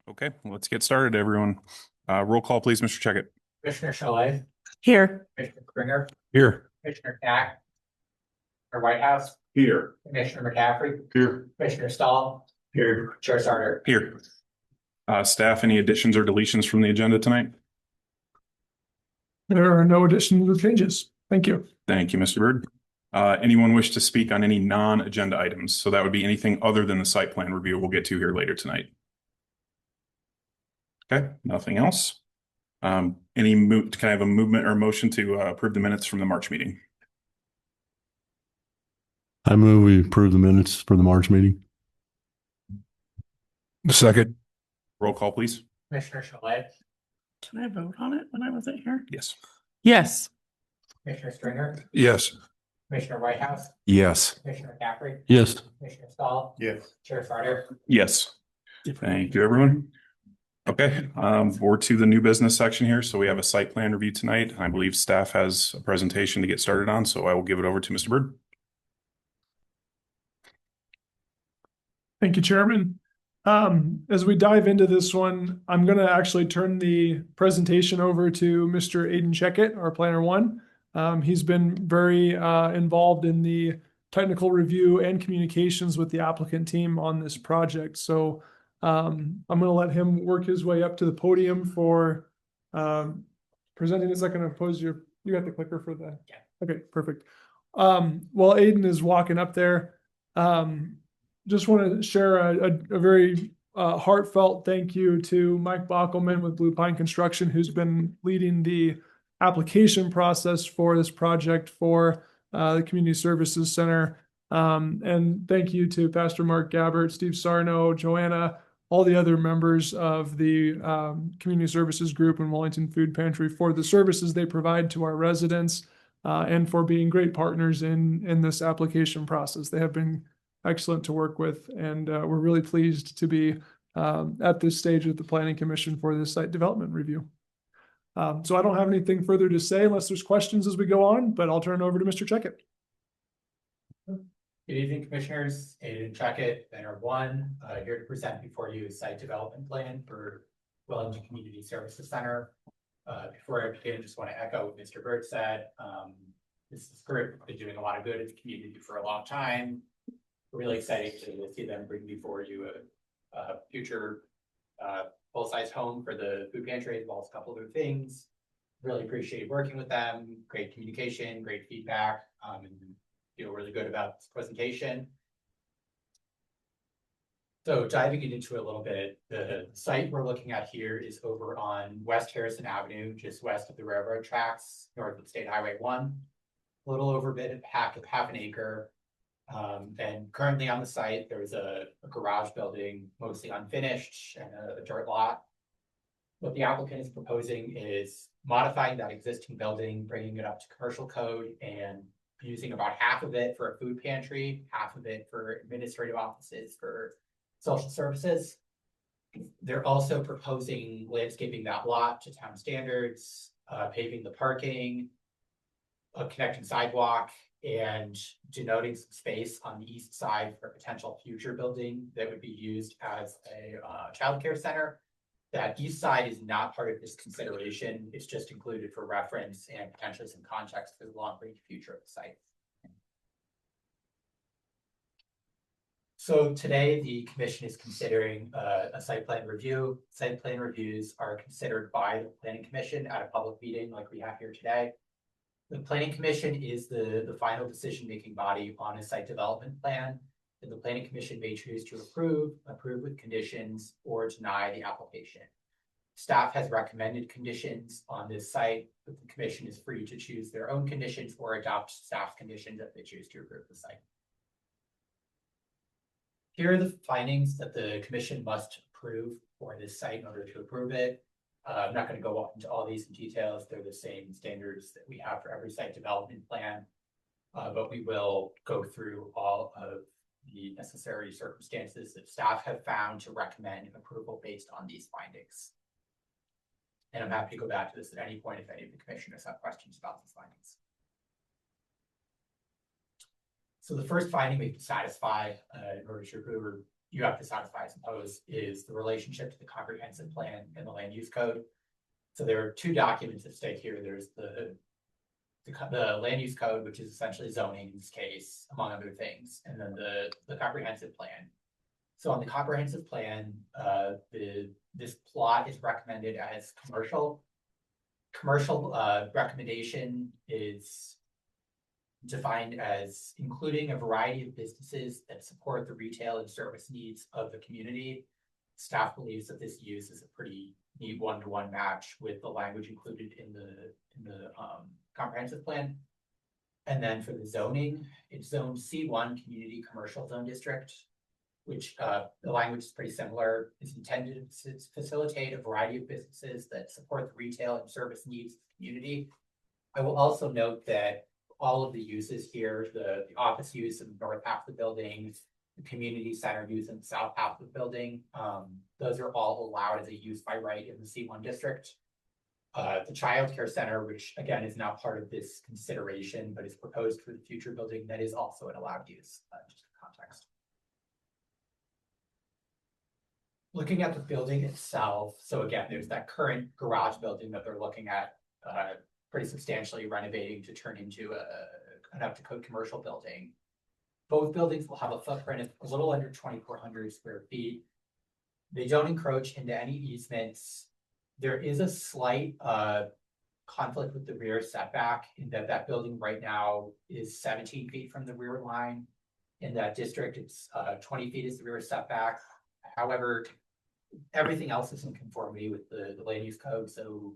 Okay, let's get started, everyone. Roll call, please, Mr. Checkett. Commissioner Chalet, Here. Commissioner Springer, Here. Commissioner Cack, or White House, Here. Commissioner McCaffrey, Here. Commissioner Stahl, Here. Chair Sarter. Here. Staff, any additions or deletions from the agenda tonight? There are no additions or changes. Thank you. Thank you, Mr. Byrd. Anyone wish to speak on any non-agenda items? So that would be anything other than the site plan review we'll get to here later tonight. Okay, nothing else. Can I have a movement or motion to approve the minutes from the March meeting? I move we approve the minutes for the March meeting. Second. Roll call, please. Commissioner Chalet, Did I vote on it when I wasn't here? Yes. Yes. Commissioner Stringer, Yes. Commissioner Whitehouse, Yes. Commissioner McCaffrey, Yes. Commissioner Stahl, Yes. Chair Sarter. Yes. Thank you, everyone. Okay, we're to the new business section here. So we have a site plan review tonight. I believe staff has a presentation to get started on, so I will give it over to Mr. Byrd. Thank you, Chairman. As we dive into this one, I'm going to actually turn the presentation over to Mr. Aiden Checkett, our planner one. He's been very involved in the technical review and communications with the applicant team on this project. So I'm going to let him work his way up to the podium for presenting. Is that going to pose you got the clicker for that? Yeah. Okay, perfect. While Aiden is walking up there, just want to share a very heartfelt thank you to Mike Bockelman with Blue Pine Construction, who's been leading the application process for this project for the Community Services Center. And thank you to Pastor Mark Gabbert, Steve Sarno, Joanna, all the other members of the Community Services Group and Wellington Food Pantry for the services they provide to our residents and for being great partners in this application process. They have been excellent to work with, and we're really pleased to be at this stage with the Planning Commission for this site development review. So I don't have anything further to say unless there's questions as we go on, but I'll turn it over to Mr. Checkett. Good evening, Commissioners. Aiden Checkett, Planner One, here to present before you a site development plan for Wellington Community Services Center. Before I begin, I just want to echo what Mr. Byrd said. This group has been doing a lot of good in the community for a long time. Really exciting to see them bring before you a future full-size home for the food pantry, as well as a couple other things. Really appreciate working with them. Great communication, great feedback, and feel really good about this presentation. So diving into a little bit, the site we're looking at here is over on West Harrison Avenue, just west of the railroad tracks, north of State Highway 1. A little over half an acre. And currently on the site, there's a garage building, mostly unfinished, and a dirt lot. What the applicant is proposing is modifying that existing building, bringing it up to commercial code, and using about half of it for a food pantry, half of it for administrative offices for social services. They're also proposing landscaping that lot to town standards, paving the parking, a connecting sidewalk, and denoting some space on the east side for a potential future building that would be used as a childcare center. That east side is not part of this consideration. It's just included for reference and potentially some context for the long-range future of the site. So today, the commission is considering a site plan review. Site plan reviews are considered by the Planning Commission at a public meeting like we have here today. The Planning Commission is the final decision-making body on a site development plan, and the Planning Commission may choose to approve with conditions, or deny the application. Staff has recommended conditions on this site, but the commission is free to choose their own conditions or adopt staff's conditions if they choose to approve the site. Here are the findings that the commission must approve for this site in order to approve it. I'm not going to go into all these in details. They're the same standards that we have for every site development plan, but we will go through all of the necessary circumstances that staff have found to recommend approval based on these findings. And I'm happy to go back to this at any point if any of the commissioners have questions about these findings. So the first finding we can satisfy in order to approve you have to satisfy, I suppose, is the relationship to the comprehensive plan and the land use code. So there are two documents at stake here. There's the land use code, which is essentially zoning in this case, among other things, and then the comprehensive plan. So on the comprehensive plan, this plot is recommended as commercial. Commercial recommendation is defined as including a variety of businesses that support the retail and service needs of the community. Staff believes that this use is a pretty neat one-to-one match with the language included in the comprehensive plan. And then for the zoning, it's zone C1 Community Commercial Zone District, which the language is pretty similar, is intended to facilitate a variety of businesses that support the retail and service needs of the community. I will also note that all of the uses here, the office use in the north half of the building, the community center use in the south half of the building, those are all allowed as a use by right in the C1 district. The child care center, which again is not part of this consideration, but is proposed for the future building, that is also an allowed use, just for context. Looking at the building itself, so again, there's that current garage building that they're looking at pretty substantially renovating to turn into an up-to-code commercial building. Both buildings will have a footprint of a little under 2,400 square feet. They don't encroach into any easements. There is a slight conflict with the rear setback in that building right now is 17 feet from the rear line. In that district, it's 20 feet is the rear setback. However, everything else is in conformity with the land use code. So,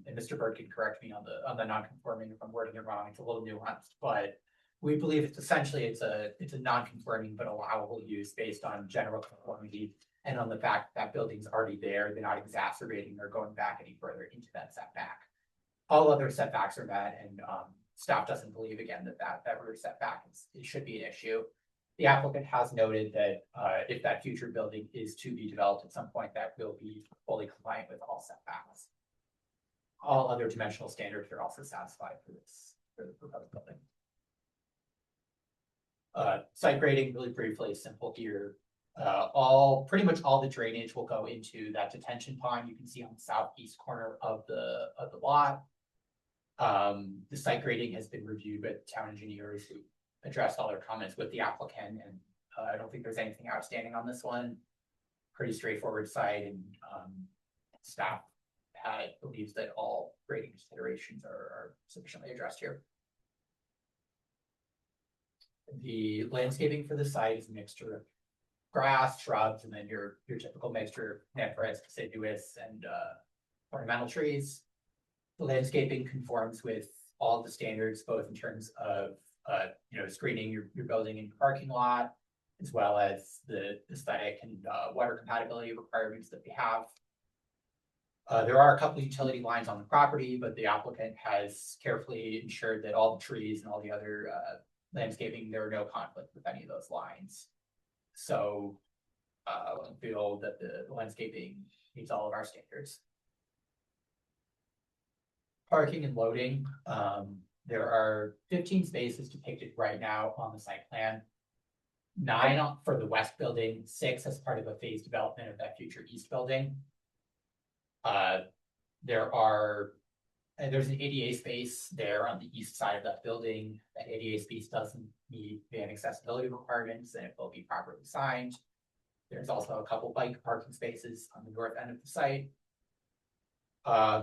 and Mr. Bird can correct me on the non-conforming if I'm wording it wrong. It's a little nuanced, but we believe it's essentially it's a non-conforming but allowable use based on general conformity and on the fact that building's already there. They're not exacerbating or going back any further into that setback. All other setbacks are met, and staff doesn't believe again that rear setback it should be an issue. The applicant has noted that if that future building is to be developed at some point, that will be fully compliant with all setbacks. All other dimensional standards are also satisfied for the proposed building. Site grading, really briefly, simple here. Pretty much all the drainage will go into that detention pond you can see on the southeast corner of the lot. The site grading has been reviewed with town engineers who addressed all their comments with the applicant, and I don't think there's anything outstanding on this one. Pretty straightforward site, and staff believes that all grading considerations are sufficiently addressed here. The landscaping for the site is a mixture of grass, shrubs, and then your typical mixture of coniferous, deciduous, and ornamental trees. The landscaping conforms with all the standards, both in terms of screening your building and your parking lot, as well as the aesthetic and water compatibility requirements that we have. There are a couple of utility lines on the property, but the applicant has carefully ensured that all the trees and all the other landscaping, there are no conflict with any of those lines. So I feel that the landscaping meets all of our standards. Parking and loading. There are 15 spaces depicted right now on the site plan. 9 for the west building, 6 as part of a phased development of that future east building. There's an ADA space there on the east side of that building. That ADA space doesn't meet van accessibility requirements, and it will be properly signed. There's also a couple bike parking spaces on the north end of the site.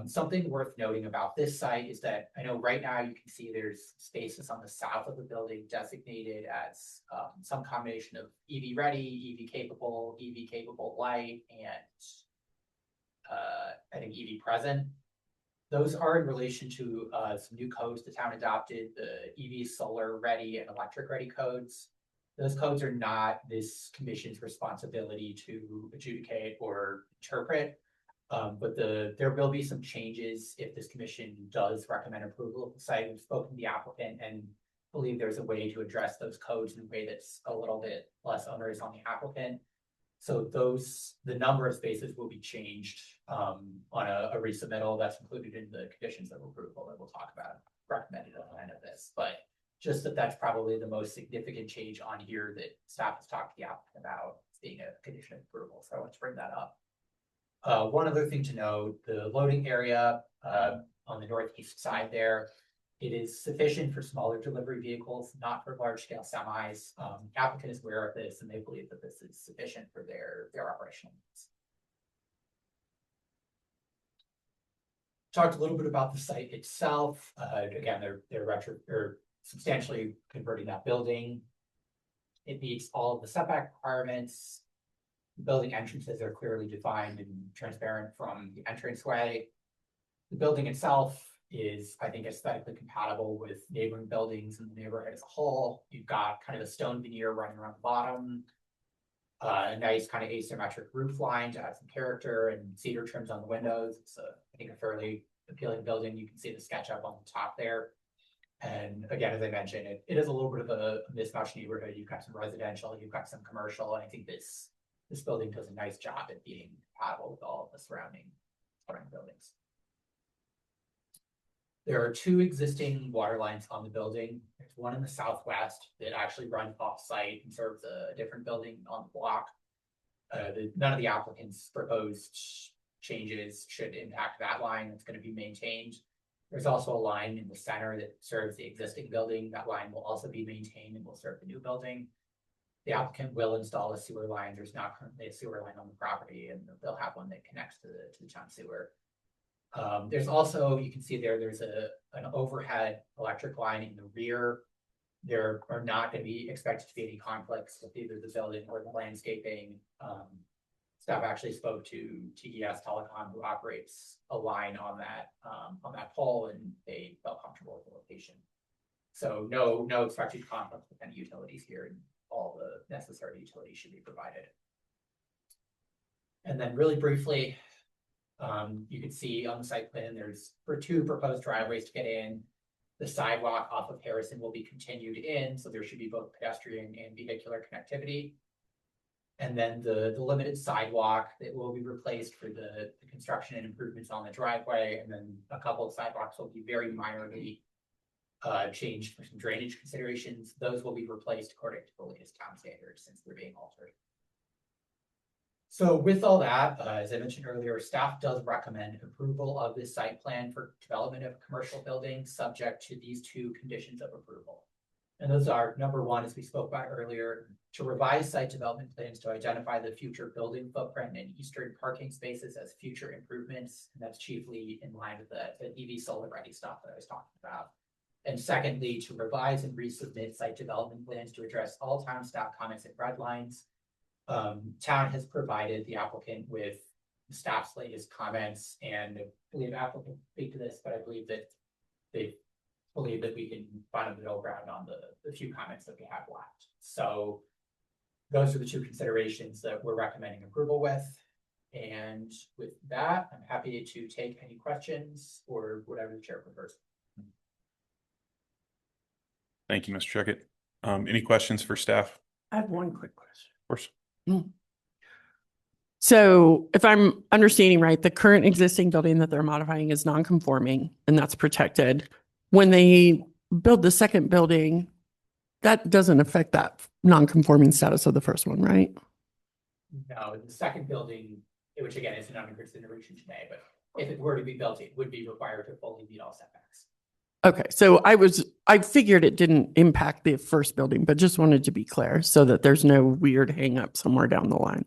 Something worth noting about this site is that I know right now you can see there's spaces on the south of the building designated as some combination of EV ready, EV capable light, and I think EV present. Those are in relation to some new codes the town adopted, the EV solar ready and electric ready codes. Those codes are not this commission's responsibility to adjudicate or interpret. But there will be some changes if this commission does recommend approval of the site. We've spoken to the applicant and believe there's a way to address those codes in a way that's a little bit less onerous on the applicant. So the number of spaces will be changed on a resubmittal that's included in the conditions of approval that we'll talk about recommended at the end of this. But just that's probably the most significant change on here that staff has talked to the applicant about. being a condition of approval, so I want to bring that up. One other thing to note, the loading area on the northeast side there, it is sufficient for smaller delivery vehicles, not for large scale semis. Applicant is aware of this and they believe that this is sufficient for their operational needs. Talked a little bit about the site itself. Again, they're substantially converting that building. It meets all of the setback requirements. The building entrances are clearly defined and transparent from the entranceway. The building itself is, I think, aesthetically compatible with neighboring buildings in the neighborhood as a whole. You've got kind of a stone veneer running around the bottom, a nice kind of asymmetric roof line to add some character, and cedar trims on the windows. It's I think a fairly appealing building. You can see the sketch up on the top there. And again, as I mentioned, it is a little bit of a mismatched neighborhood. You've got some residential, you've got some commercial, and I think this building does a nice job at being compatible with all of the surrounding buildings. There are two existing water lines on the building. There's one in the southwest that actually runs off-site and serves a different building on the block. None of the applicants' proposed changes should impact that line. It's going to be maintained. There's also a line in the center that serves the existing building. That line will also be maintained and will serve the new building. The applicant will install a sewer line. There's not currently a sewer line on the property, and they'll have one that connects to the town sewer. There's also, you can see there's an overhead electric line in the rear. There are not going to be expected to be any conflicts with either the building or the landscaping. Staff actually spoke to TES Telecom, who operates a line on that pole, and they felt comfortable with the location. So no expected conflict with any utilities here, and all the necessary utilities should be provided. And then really briefly, you can see on the site plan, there's two proposed driveways to get in. The sidewalk off of Harrison will be continued in, so there should be both pedestrian and vehicular connectivity. And then the limited sidewalk that will be replaced for the construction and improvements on the driveway. And then a couple of sidewalks will be very minorly changed for some drainage considerations. Those will be replaced according to the latest town standards since they're being altered. So with all that, as I mentioned earlier, staff does recommend approval of this site plan for development of a commercial building subject to these two conditions of approval. And those are, number one, as we spoke about earlier, to revise site development plans to identify the future building footprint and eastern parking spaces as future improvements. And that's chiefly in line with the EV solar ready stuff that I was talking about. And secondly, to revise and resubmit site development plans to address all town staff comments and red lines. Town has provided the applicant with the staff's latest comments, and I believe applicant will speak to this, but I believe that they believe that we can find a middle ground on the few comments that we have left. So those are the two considerations that we're recommending approval with. And with that, I'm happy to take any questions or whatever the chair prefers. Thank you, Mr. Checkett. Any questions for staff? I have one quick question. Of course. So if I'm understanding right, the current existing building that they're modifying is non-conforming and that's protected. When they build the second building, that doesn't affect that non-conforming status of the first one, right? No, the second building, which again isn't under consideration today, but if it were to be built, it would be required to fully meet all setbacks. Okay, so I figured it didn't impact the first building, but just wanted to be clear so that there's no weird hang up somewhere down the line.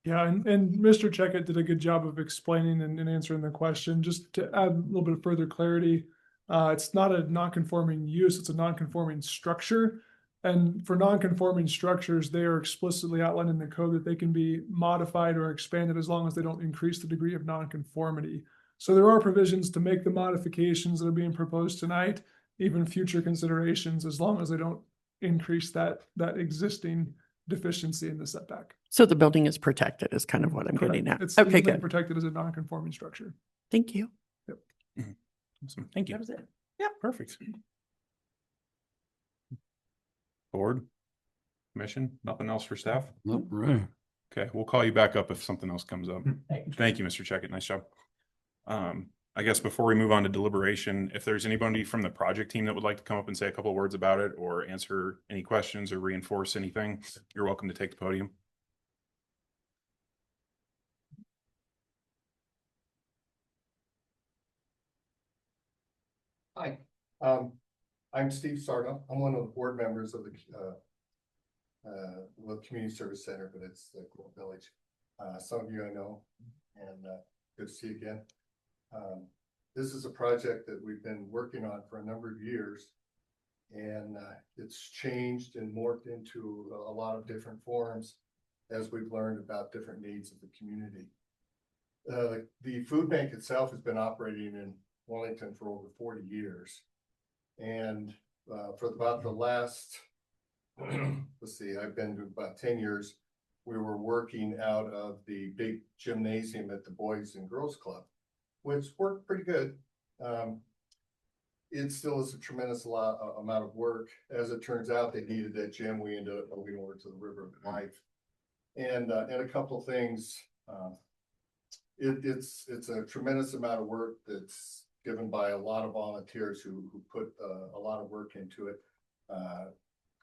Yeah, and Mr. Checkett did a good job of explaining and answering the question. Just to add a little bit of further clarity, it's not a non-conforming use, it's a non-conforming structure. And for non-conforming structures, they are explicitly outlined in the code that they can be modified or expanded as long as they don't increase the degree of non-conformity. So there are provisions to make the modifications that are being proposed tonight, even future considerations, as long as they don't increase that existing deficiency in the setback. So the building is protected is kind of what I'm Correct. getting at. It's Okay, legally good. protected as a non-conforming structure. Thank you. Awesome. Thank you. That was it. Yeah, perfect. Board, commission, nothing else for staff? Nope, right. Okay, we'll call you back up if something else comes up. Thank you. Thank you, Mr. Checkett. Nice job. I guess before we move on to deliberation, if there's anybody from the project team that would like to come up and say a couple of words about it or answer any questions or reinforce anything, you're welcome to take the podium. I'm Steve Sardo. I'm one of the board members of the Community Service Center, but it's the Cool Village. Some of you I know, and good to see you again. This is a project that we've been working on for a number of years, and it's changed and morphed into a lot of different forms as we've learned about different needs of the community. The food bank itself has been operating in Wellington for over 40 years. And for about the last, let's see, I've been to about 10 years, we were working out of the big gymnasium at the Boys and Girls Club, which worked pretty good. It still is a tremendous amount of work. As it turns out, they needed that gym. We ended up moving over to the River of Life. And a couple of things, it's a tremendous amount of work that's given by a lot of volunteers who put a lot of work into it.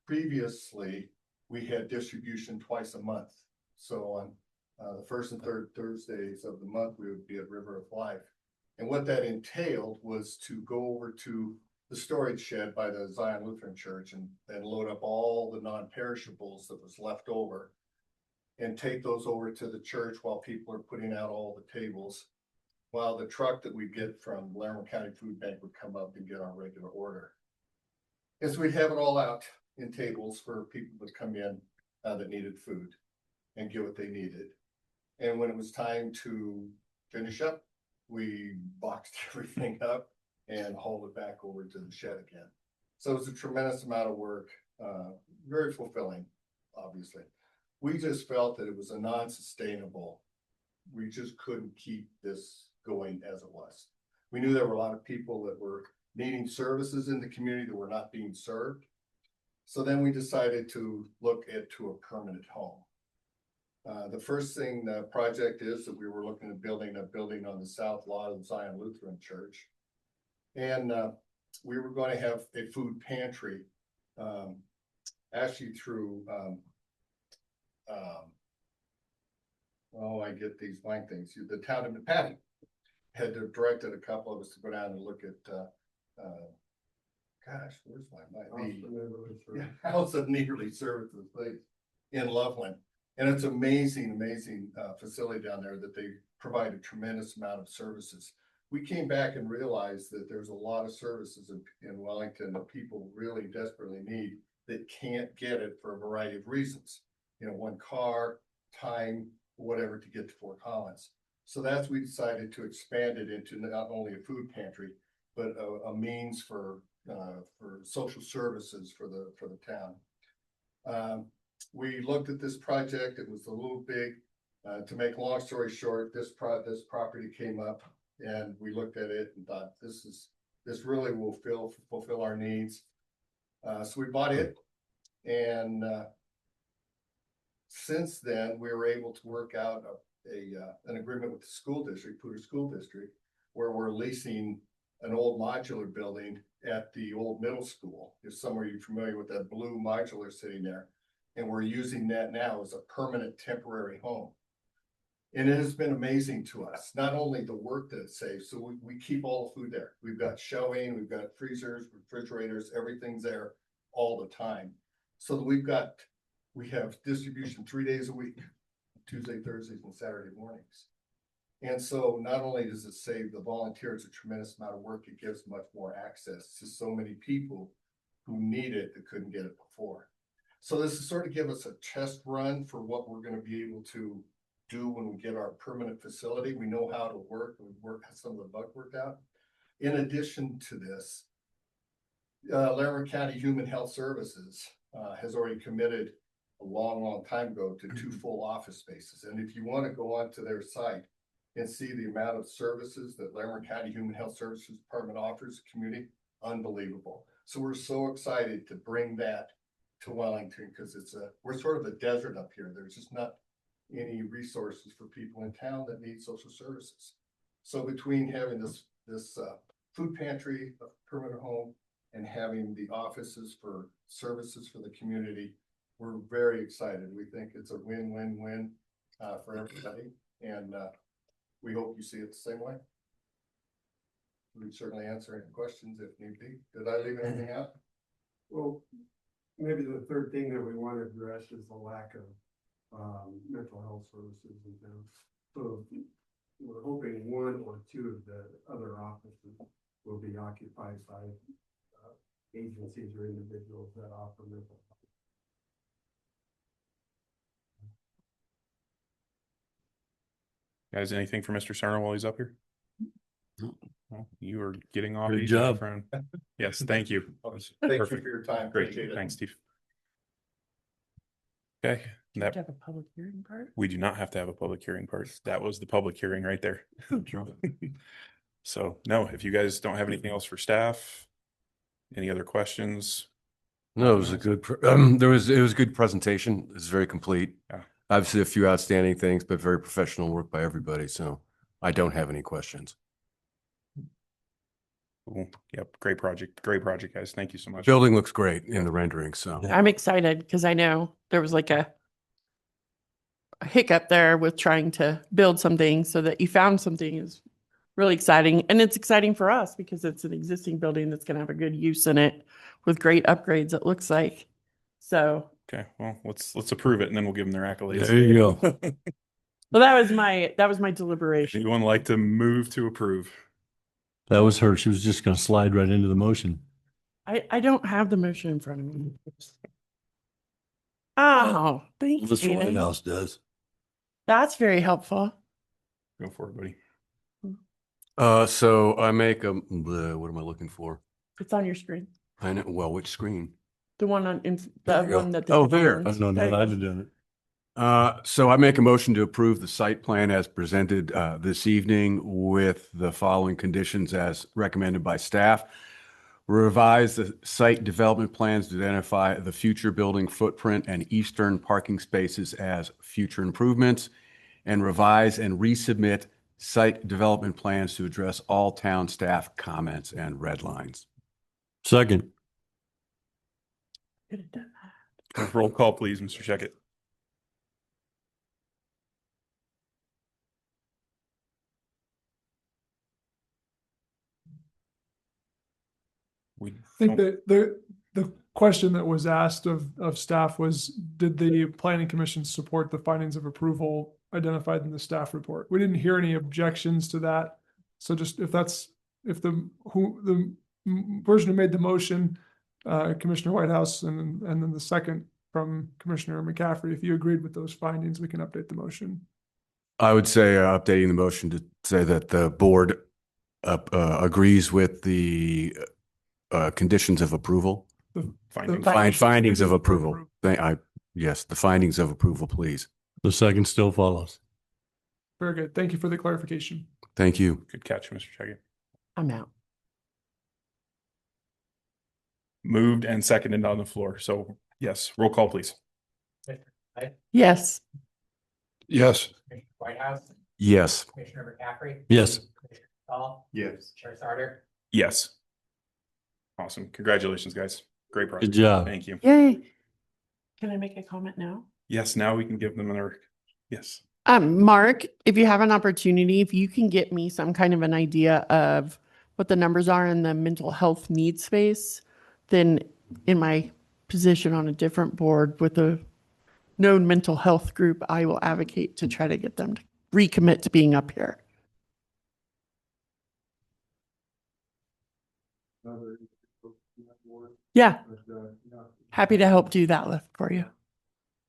Previously, we had distribution twice a month. So on the first and third Thursdays of the month, we would be at River of Life. And what that entailed was to go over to the storage shed by the Zion Lutheran Church and load up all the non-perishables that was left over and take those over to the church while people are putting out all the tables, while the truck that we get from Larimer County Food Bank would come up and get our regular order. And so we'd have it all out in tables for people to come in that needed food and get what they needed. And when it was time to finish up, we boxed everything up and hauled it back over to the shed again. So it was a tremendous amount of work, very fulfilling, obviously. We just felt that it was a non-sustainable. We just couldn't keep this going as it was. We knew there were a lot of people that were needing services in the community that were not being served. So then we decided to look into a permanent home. The first thing the project is that we were looking at building a building on the south lot of Zion Lutheran Church. And we were going to have a food pantry, actually through, I get these blank things. The town of Patty had directed a couple of us to go down and look at, gosh, where's my House of Neighborly Services place in Loveland. And it's amazing facility down there that they provide a tremendous amount of services. We came back and realized that there's a lot of services in Wellington that people really desperately need that can't get it for a variety of reasons. You know, one car, time, whatever to get to Fort Collins. So that's, we decided to expand it into not only a food pantry, but a means for social services for the town. We looked at this project. It was a little big. To make a long story short, this property came up, and we looked at it and thought this really will fulfill our needs. So we bought it, and since then we were able to work out an agreement with the school district, Poudre School District, where we're leasing an old modular building at the old middle school. If some of you are familiar with that blue modular sitting there. And we're using that now as a permanent temporary home. And it has been amazing to us, not only the work that it saves, so we keep all the food there. We've got shelving, we've got freezers, refrigerators, everything's there all the time. So that we have distribution 3 days a week, Tuesday, Thursdays, and Saturday mornings. And so not only does it save the volunteers a tremendous amount of work, it gives much more access to so many people who need it that couldn't get it before. So this is sort of give us a test run for what we're going to be able to do when we get our permanent facility. We know how to work. We've some of the bug worked out. In addition to this, Larimer County Human Health Services has already committed a long time ago to 2 full office spaces. And if you want to go onto their site and see the amount of services that Larimer County Human Health Services Department offers the community, unbelievable. So we're so excited to bring that to Wellington, because we're sort of a desert up here. There's just not any resources for people in town that need social services. So between having this food pantry, a permanent home, and having the offices for services for the community, we're very excited. We think it's a win-win-win for everybody, and we hope you see it the same way. we'd certainly answer any questions if need be. Did I leave anything out? Well, maybe the third thing that we want to address is the lack of mental health services in town. So we're hoping one or two of the other offices will be occupied by agencies or individuals that offer mental health. Guys, anything for Mr. Sarno while he's up here? No. Well, you are getting off. Good easy, my job. friend. Yes, thank you. Thank you Perfect. for your time. Great, Appreciate it. thanks, Steve. Okay, Do you that, have a public hearing part? we do not have to have a public hearing part. That was the public hearing right there. So, no, if you guys don't have anything else for staff, any other questions? No, it was a good, it was a good presentation. It was very complete. Yeah. Obviously a few outstanding things, but very professional work by everybody. So I don't have any questions. Cool. Yep, great project, guys. Thank you so much. Building looks great in the rendering. So I'm excited because I know there was like a hiccup there with trying to build something, so that you found something is really exciting. And it's exciting for us because it's an existing building that's going to have a good use in it with great upgrades, it looks like. So, Okay, well, let's approve it and then we'll give them their accolades. There you go. well, that was my deliberation. Anyone like to move to approve? That was her. She was just going to slide right into the motion. I don't have the motion in front of me. Oh, thanks, This White Aiden. House does. That's very helpful. Go for it, buddy. so I make a, what am I looking for? It's on your screen. I know, well, which screen? The one on, the There you go. one that. Oh, there. I don't know. I'd have done it. So I make a motion to approve the site plan as presented this evening with the following conditions as recommended by staff. Revise the site development plans to identify the future building footprint and eastern parking spaces as future improvements, and revise and resubmit site development plans to address all town staff comments and red lines. Second. Could have done that. Roll call, please, Mr. Checkett. We I think don't- that the question that was asked of staff was, did the planning commission support the findings of approval identified in the staff report? We didn't hear any objections to that. So just if the person who made the motion, Commissioner Whitehouse, and then the second from Commissioner McCaffrey, if you agreed with those findings, we can update the motion. I would say updating the motion to say that the board agrees with the conditions of approval. Findings. Findings of approval. Yes, the findings of approval, please. The second still follows. Very good. Thank you for the clarification. Thank you. Good catch, Mr. Checkett. I'm out. Moved and seconded on the floor. So yes, roll call, please. Yes. Yes. Commissioner Whitehouse, Yes. Commissioner McCaffrey. Yes. Commissioner Saul, Yes. Chair Sarter. Yes. Awesome. Congratulations, guys. Great project. Good job. Thank you. Yay. Can I make a comment now? Yes, now we can give them another, yes. Mark, if you have an opportunity, if you can get me some kind of an idea of what the numbers are in the mental health needs space, then in my position on a different board with a known mental health group, I will advocate to try to get them to recommit to being up here. Yeah, happy to help do that lift for you.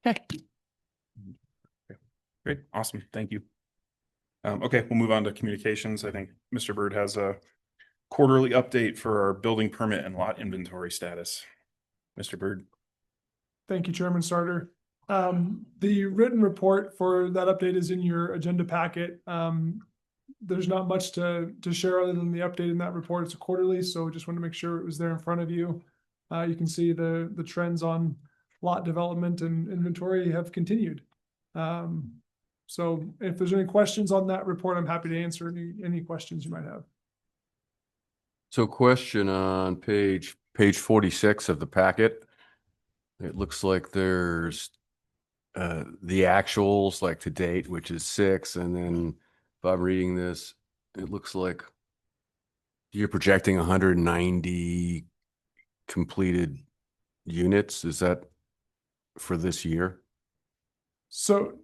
Okay. Great. Awesome. Thank you. Okay, we'll move on to communications. I think Mr. Bird has a quarterly update for our building permit and lot inventory status. Mr. Bird. Thank you, Chairman Sarter. The written report for that update is in your agenda packet. There's not much to share other than the update in that report. It's a quarterly, so just want to make sure it was there in front of you. You can see the trends on lot development and inventory have continued. So if there's any questions on that report, I'm happy to answer any questions you might have. So question on page 46 of the packet. It looks like there's the actuals like to date, which is 6. And then if I'm reading this, it looks like You're projecting 190 completed units. Is that for this year? So,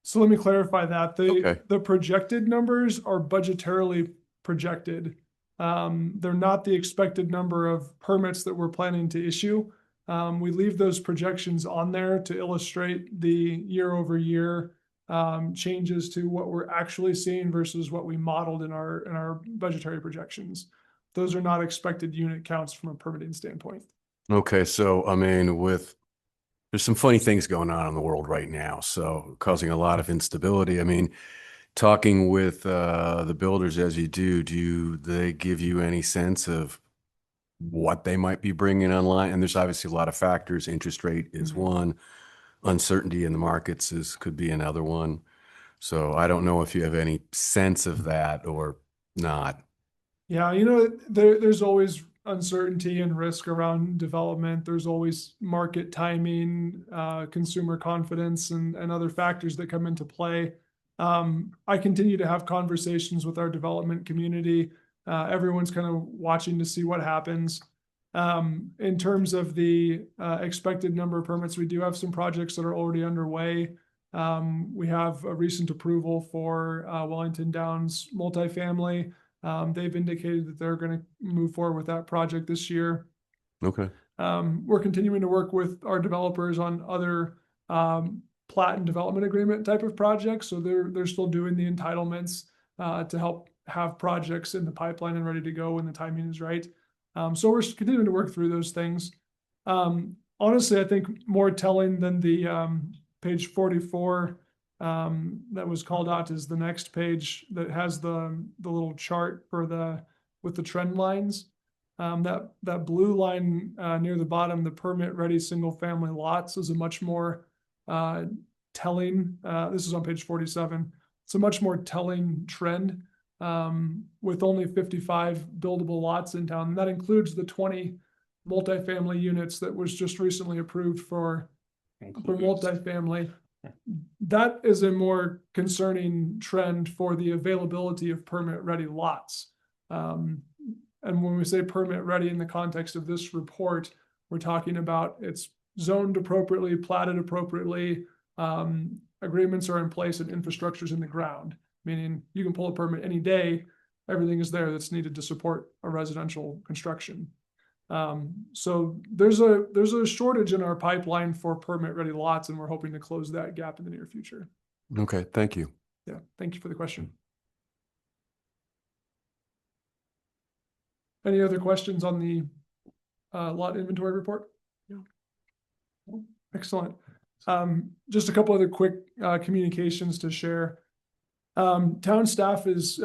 so let me clarify that. Okay. The projected numbers are budgetarily projected. They're not the expected number of permits that we're planning to issue. We leave those projections on there to illustrate the year over year changes to what we're actually seeing versus what we modeled in our budgetary projections. Those are not expected unit counts from a permitting standpoint. Okay, so I mean, there's some funny things going on in the world right now, so causing a lot of instability. I mean, talking with the builders as you do they give you any sense of what they might be bringing online? And there's obviously a lot of factors. Interest rate is one, uncertainty in the markets could be another one. So I don't know if you have any sense of that or not. Yeah, there's always uncertainty and risk around development. There's always market timing, consumer confidence, and other factors that come into play. I continue to have conversations with our development community. Everyone's kind of watching to see what happens. In terms of the expected number of permits, we do have some projects that are already underway. We have a recent approval for Wellington Downs multifamily. They've indicated that they're going to move forward with that project this year. Okay. We're continuing to work with our developers on other plat and development agreement type of projects. So they're still doing the entitlements to help have projects in the pipeline and ready to go when the timing is right. So we're continuing to work through those things. Honestly, I think more telling than the page 44 that was called out is the next page that has the little chart with the trend lines. That blue line near the bottom, the permit ready single family lots, is a much more telling. This is on page 47. It's a much more telling trend with only 55 buildable lots in town. And that includes the 20 multifamily units that was just recently approved for multifamily. That is a more concerning trend for the availability of permit ready lots. And when we say permit ready in the context of this report, we're talking about it's zoned appropriately, platted appropriately, agreements are in place, and infrastructure's in the ground, meaning you can pull a permit any day, everything is there that's needed to support a residential construction. So there's a shortage in our pipeline for permit ready lots, and we're hoping to close that gap in the near future. Okay, thank you. Yeah, thank you for the question. Any other questions on the lot inventory report? No. Excellent. Just a couple other quick communications to share. Town staff is,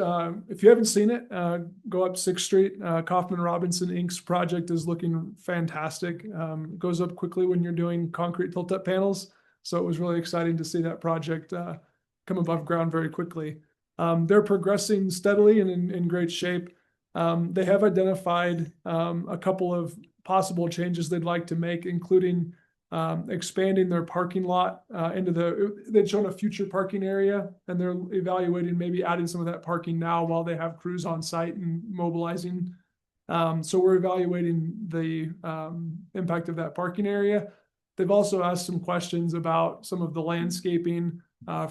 if you haven't seen it, go up 6th Street. Kaufman Robinson Inc.'s project is looking fantastic. It goes up quickly when you're doing concrete tilt-up panels. So it was really exciting to see that project come above ground very quickly. They're progressing steadily and in great shape. They have identified a couple of possible changes they'd like to make, including expanding their parking lot they'd shown a future parking area, and they're evaluating maybe adding some of that parking now while they have crews on site and mobilizing. So we're evaluating the impact of that parking area. They've also asked some questions about some of the landscaping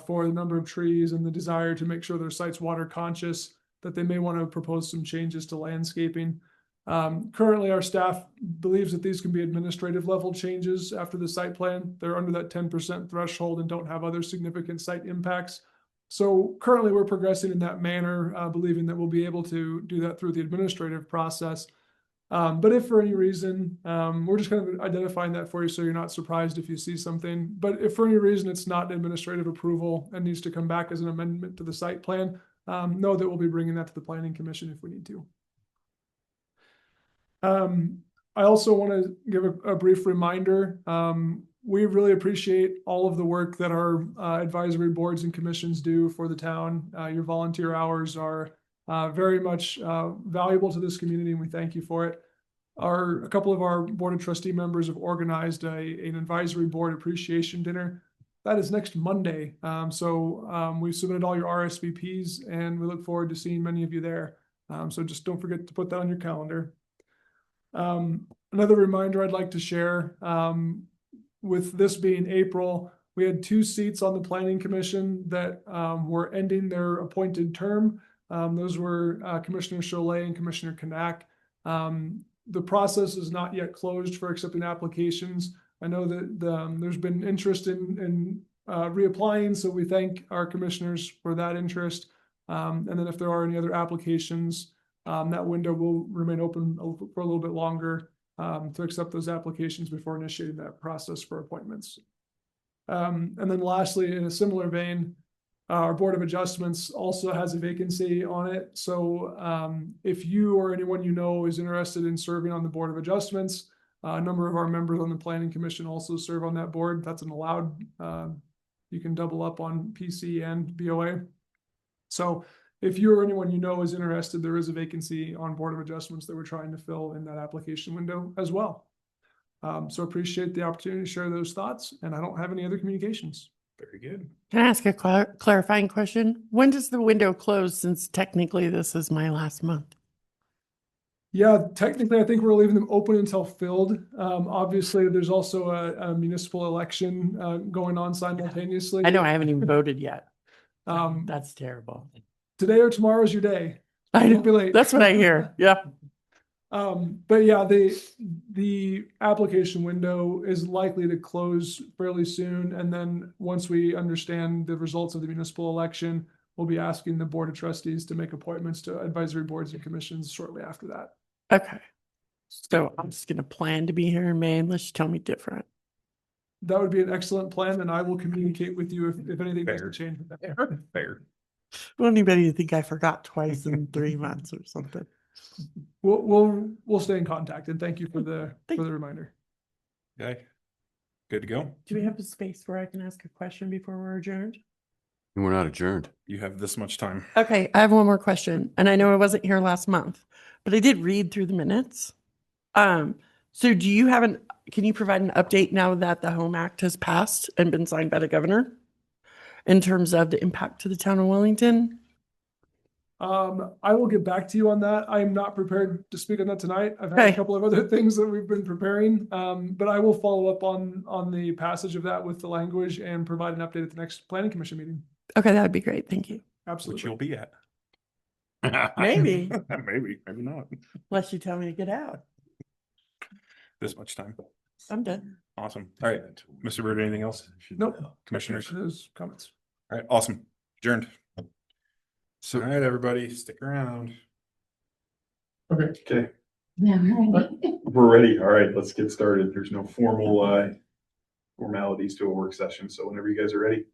for the number of trees and the desire to make sure their site's water conscious, that they may want to propose some changes to landscaping. Currently, our staff believes that these can be administrative level changes after the site plan. They're under that 10% threshold and don't have other significant site impacts. So currently we're progressing in that manner, believing that we'll be able to do that through the administrative process. But if for any reason, we're just kind of identifying that for you so you're not surprised if you see something. But if for any reason it's not administrative approval and needs to come back as an amendment to the site plan, know that we'll be bringing that to the Planning Commission if we need to. I also want to give a brief reminder. We really appreciate all of the work that our advisory boards and commissions do for the town. Your volunteer hours are very much valuable to this community, and we thank you for it. A couple of our board of trustee members have organized an advisory board appreciation dinner. That is next Monday. So we've submitted all your RSVPs, and we look forward to seeing many of you there. So just don't forget to put that on your calendar. Another reminder I'd like to share, with this being April, we had 2 seats on the planning commission that were ending their appointed term. Those were Commissioner Cholet and Commissioner Kanak. The process is not yet closed for accepting applications. I know that there's been interest in reapplying, so we thank our commissioners for that interest. And then if there are any other applications, that window will remain open for a little bit longer to accept those applications before initiating that process for appointments. And then lastly, in a similar vein, our Board of Adjustments also has a vacancy on it. So if you or anyone you know is interested in serving on the Board of Adjustments, a number of our members on the Planning Commission also serve on that board. That's an allowed, you can double up on PC and BOA. So if you or anyone you know is interested, there is a vacancy on Board of Adjustments that we're trying to fill in that application window as well. So appreciate the opportunity to share those thoughts, and I don't have any other communications. Very good. Can I ask a clarifying question? When does the window close, since technically this is my last month? Yeah, technically, I think we're leaving them open until filled. Obviously, there's also a municipal election going on simultaneously. I know I haven't even voted yet. Um, That's terrible. Today or tomorrow is your day. I Don't be know. late. That's what I hear. Yeah. But yeah, the application window is likely to close fairly soon. And then once we understand the results of the municipal election, we'll be asking the Board of Trustees to make appointments to advisory boards and commissions shortly after that. Okay. So I'm just going to plan to be here in May unless you tell me different. That would be an excellent plan, and I will communicate with you if anything has to Fair. change. with that. Fair. Well, anybody think I forgot twice in 3 months or something? We'll stay in contact, and thank you for the reminder. Okay. Good to go. Do we have a space where I can ask a question before we're adjourned? We're not adjourned. You have this much time. Okay, I have one more question, and I know I wasn't here last month, but I did read through the minutes. So do you have can you provide an update now that the Home Act has passed and been signed by the governor in terms of the impact to the town of Wellington? I will get back to you on that. I am not prepared to speak on that tonight. I've had a Okay. couple of other things that we've been preparing. But I will follow up on the passage of that with the language and provide an update at the next planning commission meeting. Okay, that would be great. Thank you. Which Absolutely. you'll be at. Maybe. Maybe not. Unless you tell me to get out. This much time. I'm done. Awesome. All right. Mr. Bird, anything else? Nope. Commissioners? Those comments. All right. Awesome. Adjourned. So All right, everybody, stick around. Okay. Okay. We're ready. All right, let's get started. There's no formal formalities to a work session, so whenever you guys are ready.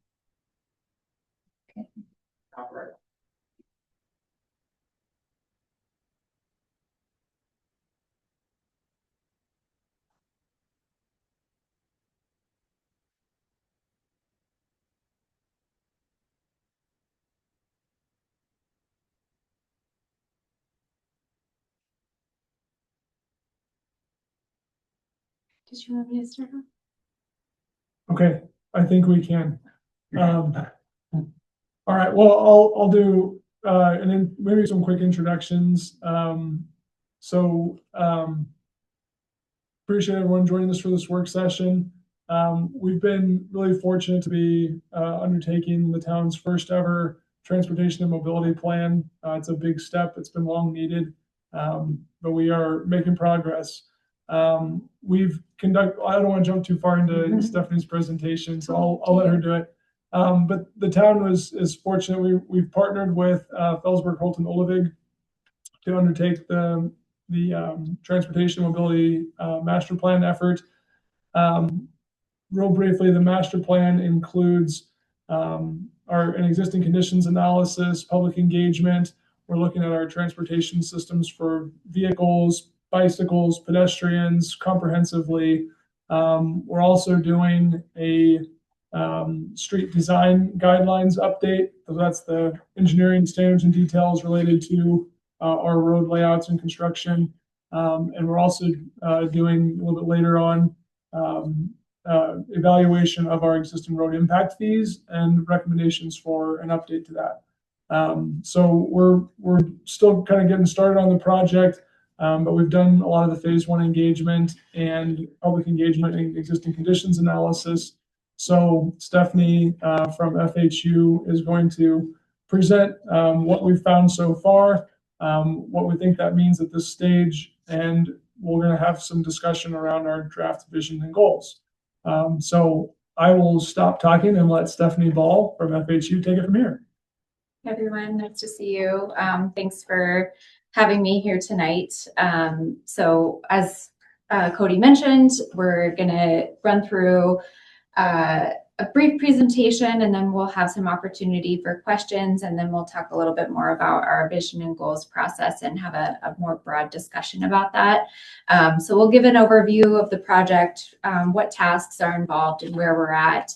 All right. Did you want me to start? Okay, I think we can. All right, well, I'll do, and then maybe some quick introductions. Appreciate everyone joining us for this work session. We've been really fortunate to be undertaking the town's first ever transportation and mobility plan. It's a big step. It's been long needed, but we are making progress. We've conducted, I don't want to jump too far into Stephanie's presentation, so I'll let her do it. But the town is fortunate. We've partnered with Felsberg, Holt, and Olivig to undertake the transportation mobility master plan effort. Real briefly, the master plan includes an existing conditions analysis, public engagement. We're looking at our transportation systems for vehicles, bicycles, pedestrians comprehensively. We're also doing a street design guidelines update. So that's the engineering standards and details related to our road layouts and construction. And we're also doing a little bit later on evaluation of our existing road impact fees and recommendations for an update to that. So we're still kind of getting started on the project, but we've done a lot of the phase one engagement and public engagement and existing conditions analysis. So Stephanie from FHU is going to present what we've found so far, what we think that means at this stage, and we're going to have some discussion around our draft vision and goals. So I will stop talking and let Stephanie Ball from FHU take it from here. Hey everyone, nice to see you. Thanks for having me here tonight. So as Cody mentioned, we're gonna run through a brief presentation, and then we'll have some opportunity for questions, and then we'll talk a little bit more about our vision and goals process and have a more broad discussion about that. So we'll give an overview of the project, what tasks are involved and where we're at.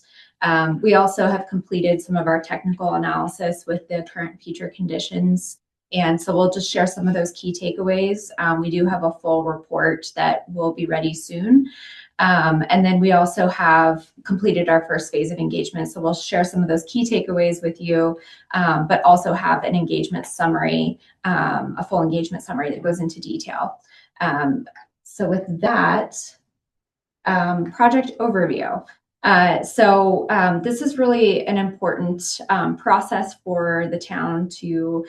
We also have completed some of our technical analysis with the current future conditions. And so we'll just share some of those key takeaways. We do have a full report that will be ready soon. And then we also have completed our first phase of engagement. So we'll share some of those key takeaways with you, but also have an engagement summary, a full engagement summary that goes into detail. So with that, project overview. This is really an important process for the town to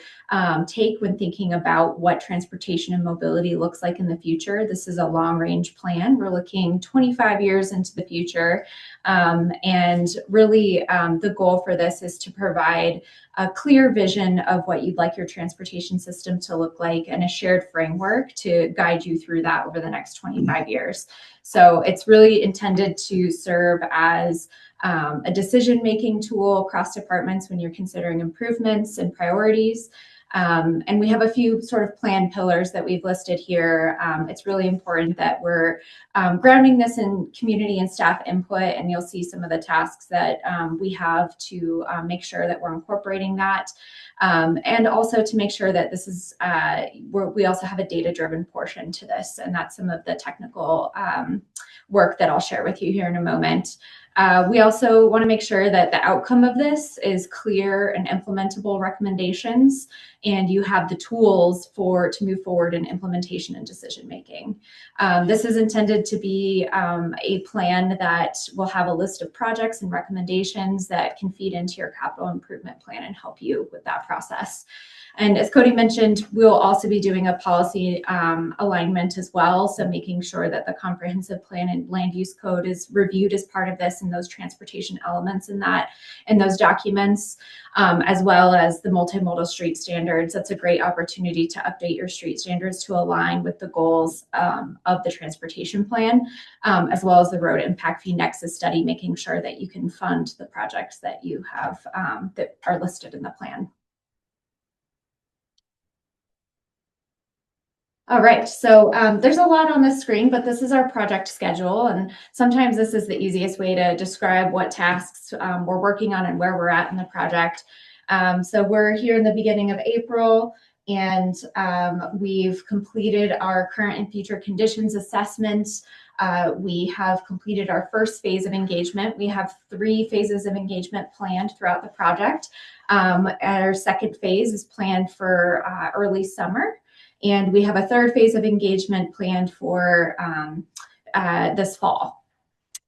take when thinking about what transportation and mobility looks like in the future. This is a long-range plan. We're looking 25 years into the future. And really the goal for this is to provide a clear vision of what you'd like your transportation system to look like and a shared framework to guide you through that over the next 25 years. So it's really intended to serve as a decision-making tool across departments when you're considering improvements and priorities. And we have a few sort of plan pillars that we've listed here. It's really important that we're grounding this in community and staff input, and you'll see some of the tasks that we have to make sure that we're incorporating that. And also to make sure that this is, we also have a data-driven portion to this, and that's some of the technical work that I'll share with you here in a moment. We also want to make sure that the outcome of this is clear and implementable recommendations, and you have the tools to move forward in implementation and decision making. This is intended to be a plan that will have a list of projects and recommendations that can feed into your capital improvement plan and help you with that process. And as Cody mentioned, we'll also be doing a policy alignment as well. So making sure that the comprehensive plan and land use code is reviewed as part of this and those transportation elements in those documents, as well as the multimodal street standards. That's a great opportunity to update your street standards to align with the goals of the transportation plan, as well as the road impact fee nexus study, making sure that you can fund the projects that you have that are listed in the plan. All right, so there's a lot on this screen, but this is our project schedule. And sometimes this is the easiest way to describe what tasks we're working on and where we're at in the project. So we're here in the beginning of April, and we've completed our current and future conditions assessment. We have completed our first phase of engagement. We have 3 phases of engagement planned throughout the project. Our second phase is planned for early summer. And we have a third phase of engagement planned for this fall.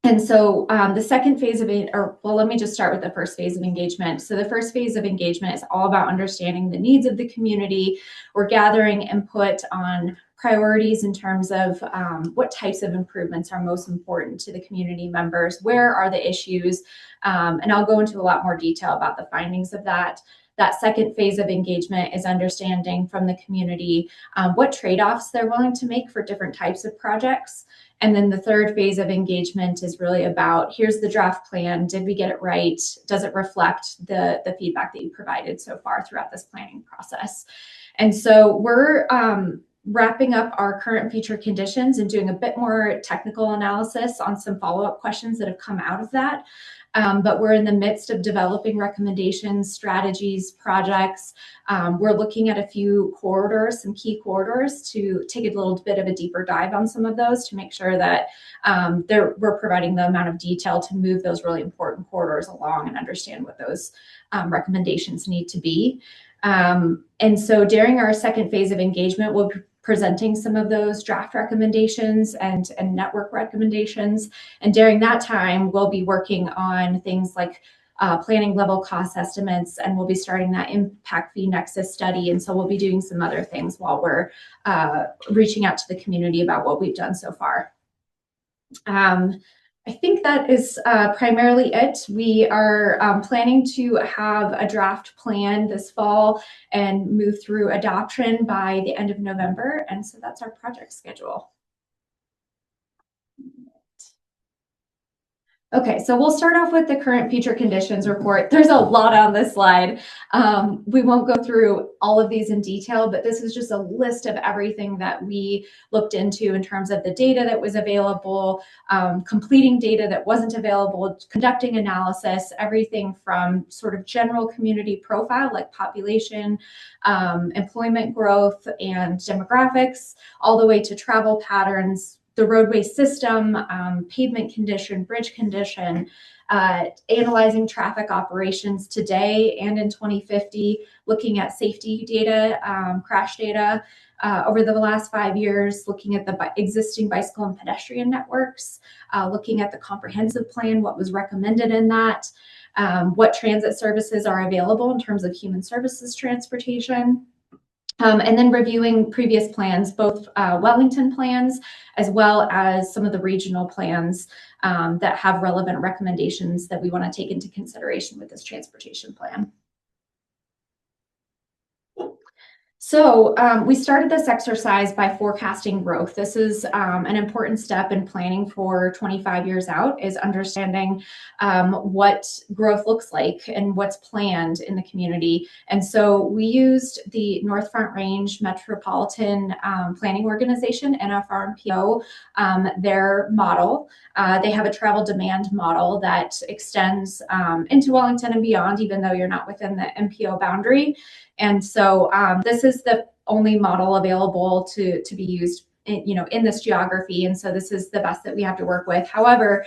And so the second phase of it, let me just start with the first phase of engagement. So the first phase of engagement is all about understanding the needs of the community. We're gathering input on priorities in terms of what types of improvements are most important to the community members, where are the issues, and I'll go into a lot more detail about the findings of that. That second phase of engagement is understanding from the community what trade-offs they're willing to make for different types of projects. And then the third phase of engagement is really about, here's the draft plan. Did we get it right? Does it reflect the feedback that you provided so far throughout this planning process? And so we're wrapping up our current future conditions and doing a bit more technical analysis on some follow-up questions that have come out of that. But we're in the midst of developing recommendations, strategies, projects. We're looking at a few corridors, some key corridors, to take a little bit of a deeper dive on some of those to make sure that we're providing the amount of detail to move those really important corridors along and understand what those recommendations need to be. And so during our second phase of engagement, we'll be presenting some of those draft recommendations and network recommendations. And during that time, we'll be working on things like planning level cost estimates, and we'll be starting that impact fee nexus study. And so we'll be doing some other things while we're reaching out to the community about what we've done so far. I think that is primarily it. We are planning to have a draft plan this fall and move through adoption by the end of November. And so that's our project schedule. Okay, so we'll start off with the current future conditions report. There's a lot on this slide. We won't go through all of these in detail, but this is just a list of everything that we looked into in terms of the data that was available, completing data that wasn't available, conducting analysis, everything from sort of general community profile like population, employment growth and demographics, all the way to travel patterns, the roadway system, pavement condition, bridge condition, analyzing traffic operations today and in 2050, looking at safety data, crash data over the last 5 years, looking at the existing bicycle and pedestrian networks, looking at the comprehensive plan, what was recommended in that, what transit services are available in terms of human services transportation. And then reviewing previous plans, both Wellington plans, as well as some of the regional plans that have relevant recommendations that we want to take into consideration with this transportation plan. So we started this exercise by forecasting growth. This is an important step in planning for 25 years out, is understanding what growth looks like and what's planned in the community. And so we used the North Front Range Metropolitan Planning Organization, NFRMPO, their model. They have a travel demand model that extends into Wellington and beyond, even though you're not within the MPO boundary. And so this is the only model available to be used in this geography. And so this is the best that we have to work with. However,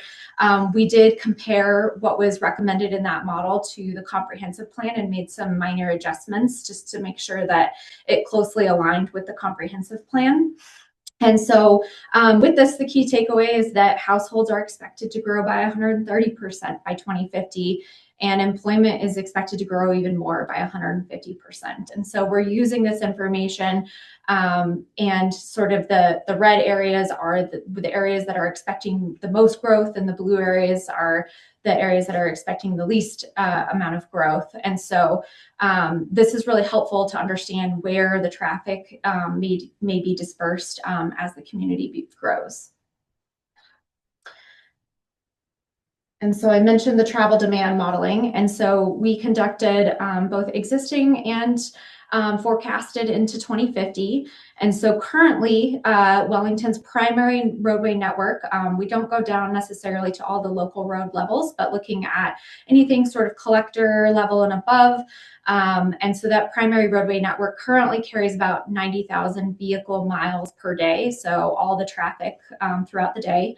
we did compare what was recommended in that model to the comprehensive plan and made some minor adjustments just to make sure that it closely aligned with the comprehensive plan. And so with this, the key takeaway is that households are expected to grow by 130% by 2050. And employment is expected to grow even more by 150%. And so we're using this information, and sort of the red areas are the areas that are expecting the most growth, and the blue areas are the areas that are expecting the least amount of growth. And so this is really helpful to understand where the traffic may be dispersed as the community grows. And so I mentioned the travel demand modeling. And so we conducted both existing and forecasted into 2050. And so currently, Wellington's primary roadway network, we don't go down necessarily to all the local road levels, but looking at anything sort of collector level and above. And so that primary roadway network currently carries about 90,000 vehicle miles per day. So all the traffic throughout the day.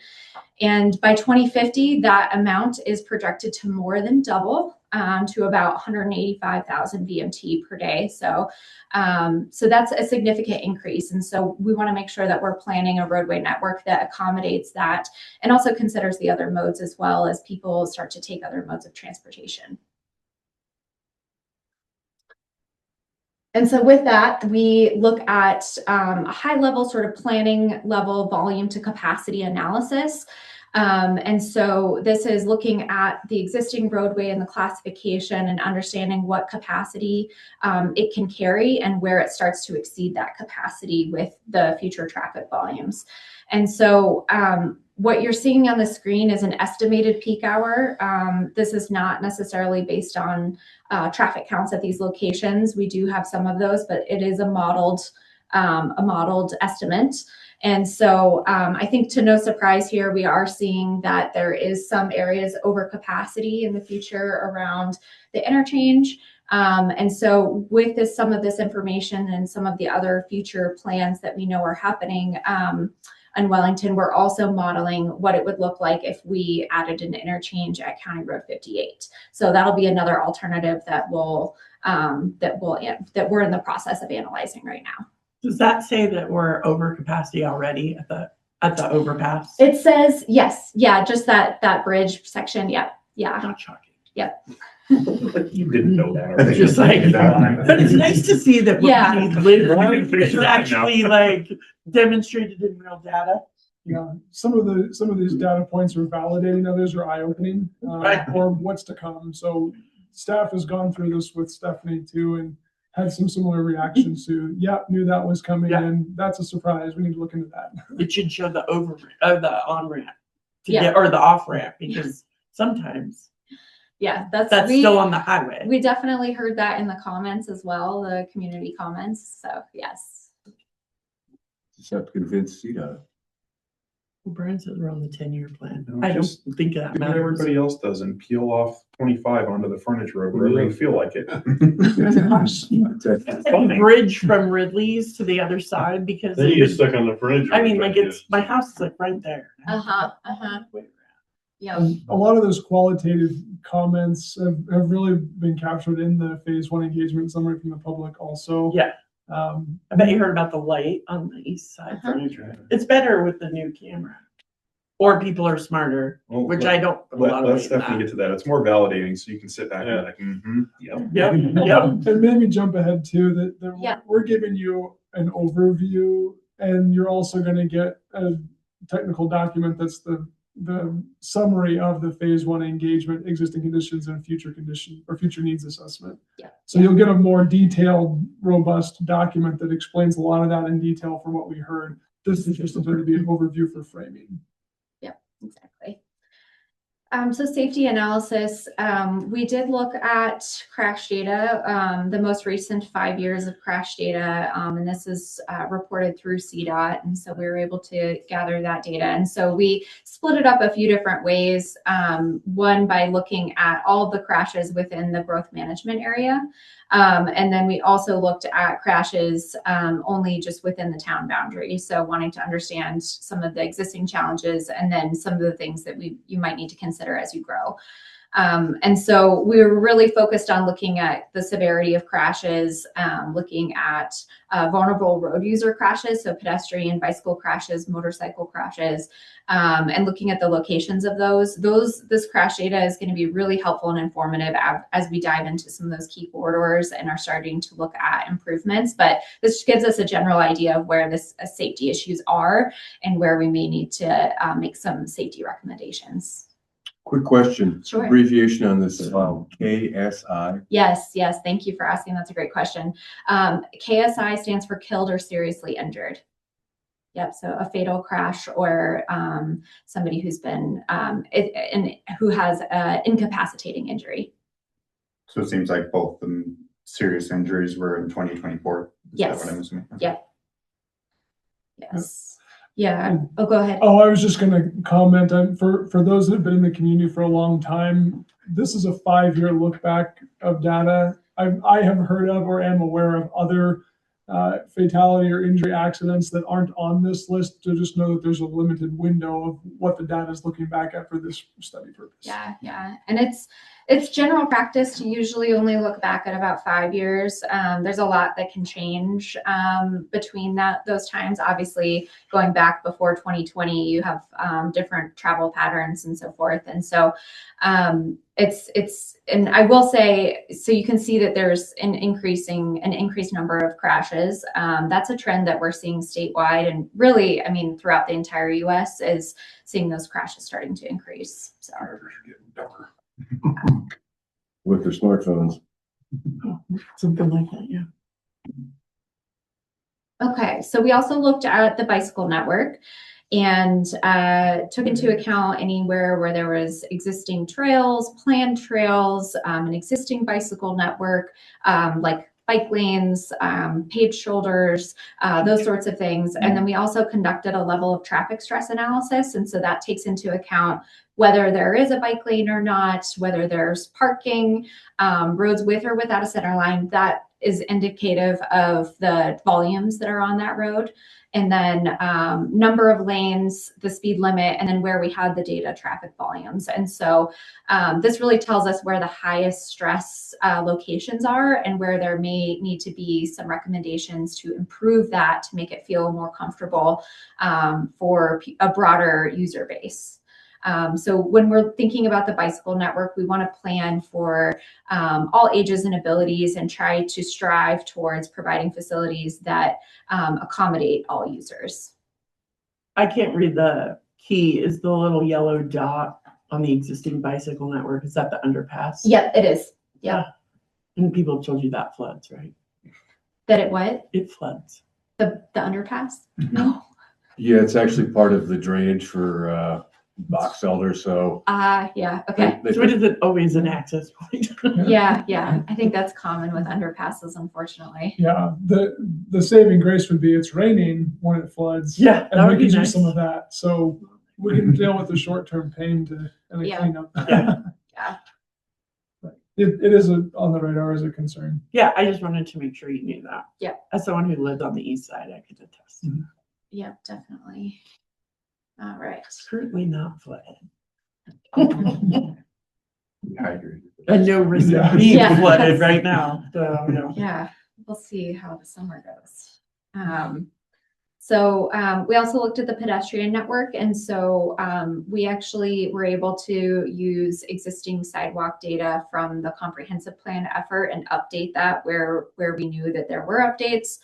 And by 2050, that amount is projected to more than double to about 185,000 VMT per day. So that's a significant increase. And so we want to make sure that we're planning a roadway network that accommodates that and also considers the other modes as well as people start to take other modes of transportation. And so with that, we look at a high level sort of planning level volume to capacity analysis. And so this is looking at the existing roadway and the classification and understanding what capacity it can carry and where it starts to exceed that capacity with the future traffic volumes. And so what you're seeing on the screen is an estimated peak hour. This is not necessarily based on traffic counts at these locations. We do have some of those, but it is a modeled estimate. And so I think to no surprise here, we are seeing that there is some areas over capacity in the future around the interchange. And so with this, some of this information and some of the other future plans that we know are happening in Wellington, we're also modeling what it would look like if we added an interchange at County Road 58. So that'll be another alternative that we'll that we're in the process of analyzing right now. Does that say that we're over capacity already at the overpass? It says, yes, yeah, just that bridge section. Yep. Yeah. Not shocking. Yep. You didn't know that. Just like, but it's nice to see that what Yeah. we live is actually like demonstrated in real data. Yeah, some of these data points are validating, others are eye-opening, Right. or what's to come. So staff has gone through this with Stephanie too and had some similar reactions to, yeah, knew that was coming Yeah. in. That's a surprise. We need to look into that. It should show the the on ramp Yeah. or the off ramp, because sometimes Yeah, that's still on the highway. We definitely heard that in the comments as well, the community comments. So yes. Just have to convince CDOT. Brian says we're on the 10-year plan. No, I don't just think that Do what matters. everybody else does and peel off 25 onto the frontage road wherever you feel like it. A bridge from Ridley's to the other side, because Then you get stuck on the fringe. I mean, like, it's my house is like right there. Yeah. A lot of those qualitative comments have really been captured in the phase one engagement summary from the public also. Yeah. I bet you heard about the light on the east side frontage road. It's better with the new camera. Or people are smarter, Well, which I don't put a lot of Let's weight in definitely that. get to that. It's more validating, so you can sit back and Yeah. be like, mm-hmm, yep. Yep, yep. And maybe jump ahead too, that Yeah. we're giving you an overview and you're also gonna get a technical document that's the summary of the phase one engagement, existing conditions and future condition or future needs assessment. Yeah. So you'll get a more detailed, robust document that explains a lot of that in detail from what we heard. This is just intended to be an overview for framing. Exactly. So safety analysis, we did look at crash data, the most recent 5 years of crash data, and this is reported through CDOT, and so we were able to gather that data. And so we split it up a few different ways. One, by looking at all of the crashes within the growth management area. And then we also looked at crashes only just within the town boundary. So wanting to understand some of the existing challenges and then some of the things that you might need to consider as you grow. And so we were really focused on looking at the severity of crashes, looking at vulnerable road user crashes, so pedestrian, bicycle crashes, motorcycle crashes, and looking at the locations of those. This crash data is going to be really helpful and informative as we dive into some of those key corridors and are starting to look at improvements. But this gives us a general idea of where this safety issues are and where we may need to make some safety recommendations. Quick question. Sure. Abbreviation on this, KSI. Yes, thank you for asking. That's a great question. KSI stands for killed or seriously injured. Yep, so a fatal crash or somebody who's been who has incapacitating injury. So it seems like both the serious injuries were in 2024. Is Yes. that what I'm assuming? Yep. Yes. Yeah. Oh, go ahead. Oh, I was just gonna comment on, for those that have been in the community for a long time, this is a 5-year look back of data. I have heard of or am aware of other fatality or injury accidents that aren't on this list, to just know that there's a limited window of what the data is looking back at for this study purpose. Yeah. And it's general practice to usually only look back at about 5 years. There's a lot that can change between those times. Obviously, going back before 2020, you have different travel patterns and so forth. And so and I will say, so you can see that there's an increased number of crashes. That's a trend that we're seeing statewide, and really, I mean, throughout the entire US is seeing those crashes starting to increase. So. With their smartphones. Something like that, yeah. Okay, so we also looked at the bicycle network and took into account anywhere where there was existing trails, planned trails, an existing bicycle network, like bike lanes, paved shoulders, those sorts of things. And then we also conducted a level of traffic stress analysis. And so that takes into account whether there is a bike lane or not, whether there's parking, roads with or without a center line. That is indicative of the volumes that are on that road. And then number of lanes, the speed limit, and then where we had the data traffic volumes. And so this really tells us where the highest stress locations are and where there may need to be some recommendations to improve that to make it feel more comfortable for a broader user base. So when we're thinking about the bicycle network, we want to plan for all ages and abilities and try to strive towards providing facilities that accommodate all users. I can't read the key. Is the little yellow dot on the existing bicycle network? Is that the underpass? Yep, it is. Yeah. And people have told you that floods, right? That it what? It floods. The underpass? No. Yeah, it's actually part of the drainage for Box Elder, so. Yeah, okay. So it isn't always an access point. Yeah. I think that's common with underpasses, unfortunately. Yeah, the saving grace would be it's raining when it floods. Yeah, that And would we be could nice. use some of that, so we can deal with the short-term pain and the Yeah. cleanup. Yeah. But it is on the radar as a concern. Yeah, I just wanted to make sure you knew that. Yeah. As someone who lived on the east side, I could attest. Mhm. Yeah, definitely. All right. Currently not flooded. Hydrated. And no risk Yeah. of being Yeah. flooded right now. So, you know. Yeah, we'll see how the summer goes. So we also looked at the pedestrian network, and so we actually were able to use existing sidewalk data from the comprehensive plan effort and update that where we knew that there were updates.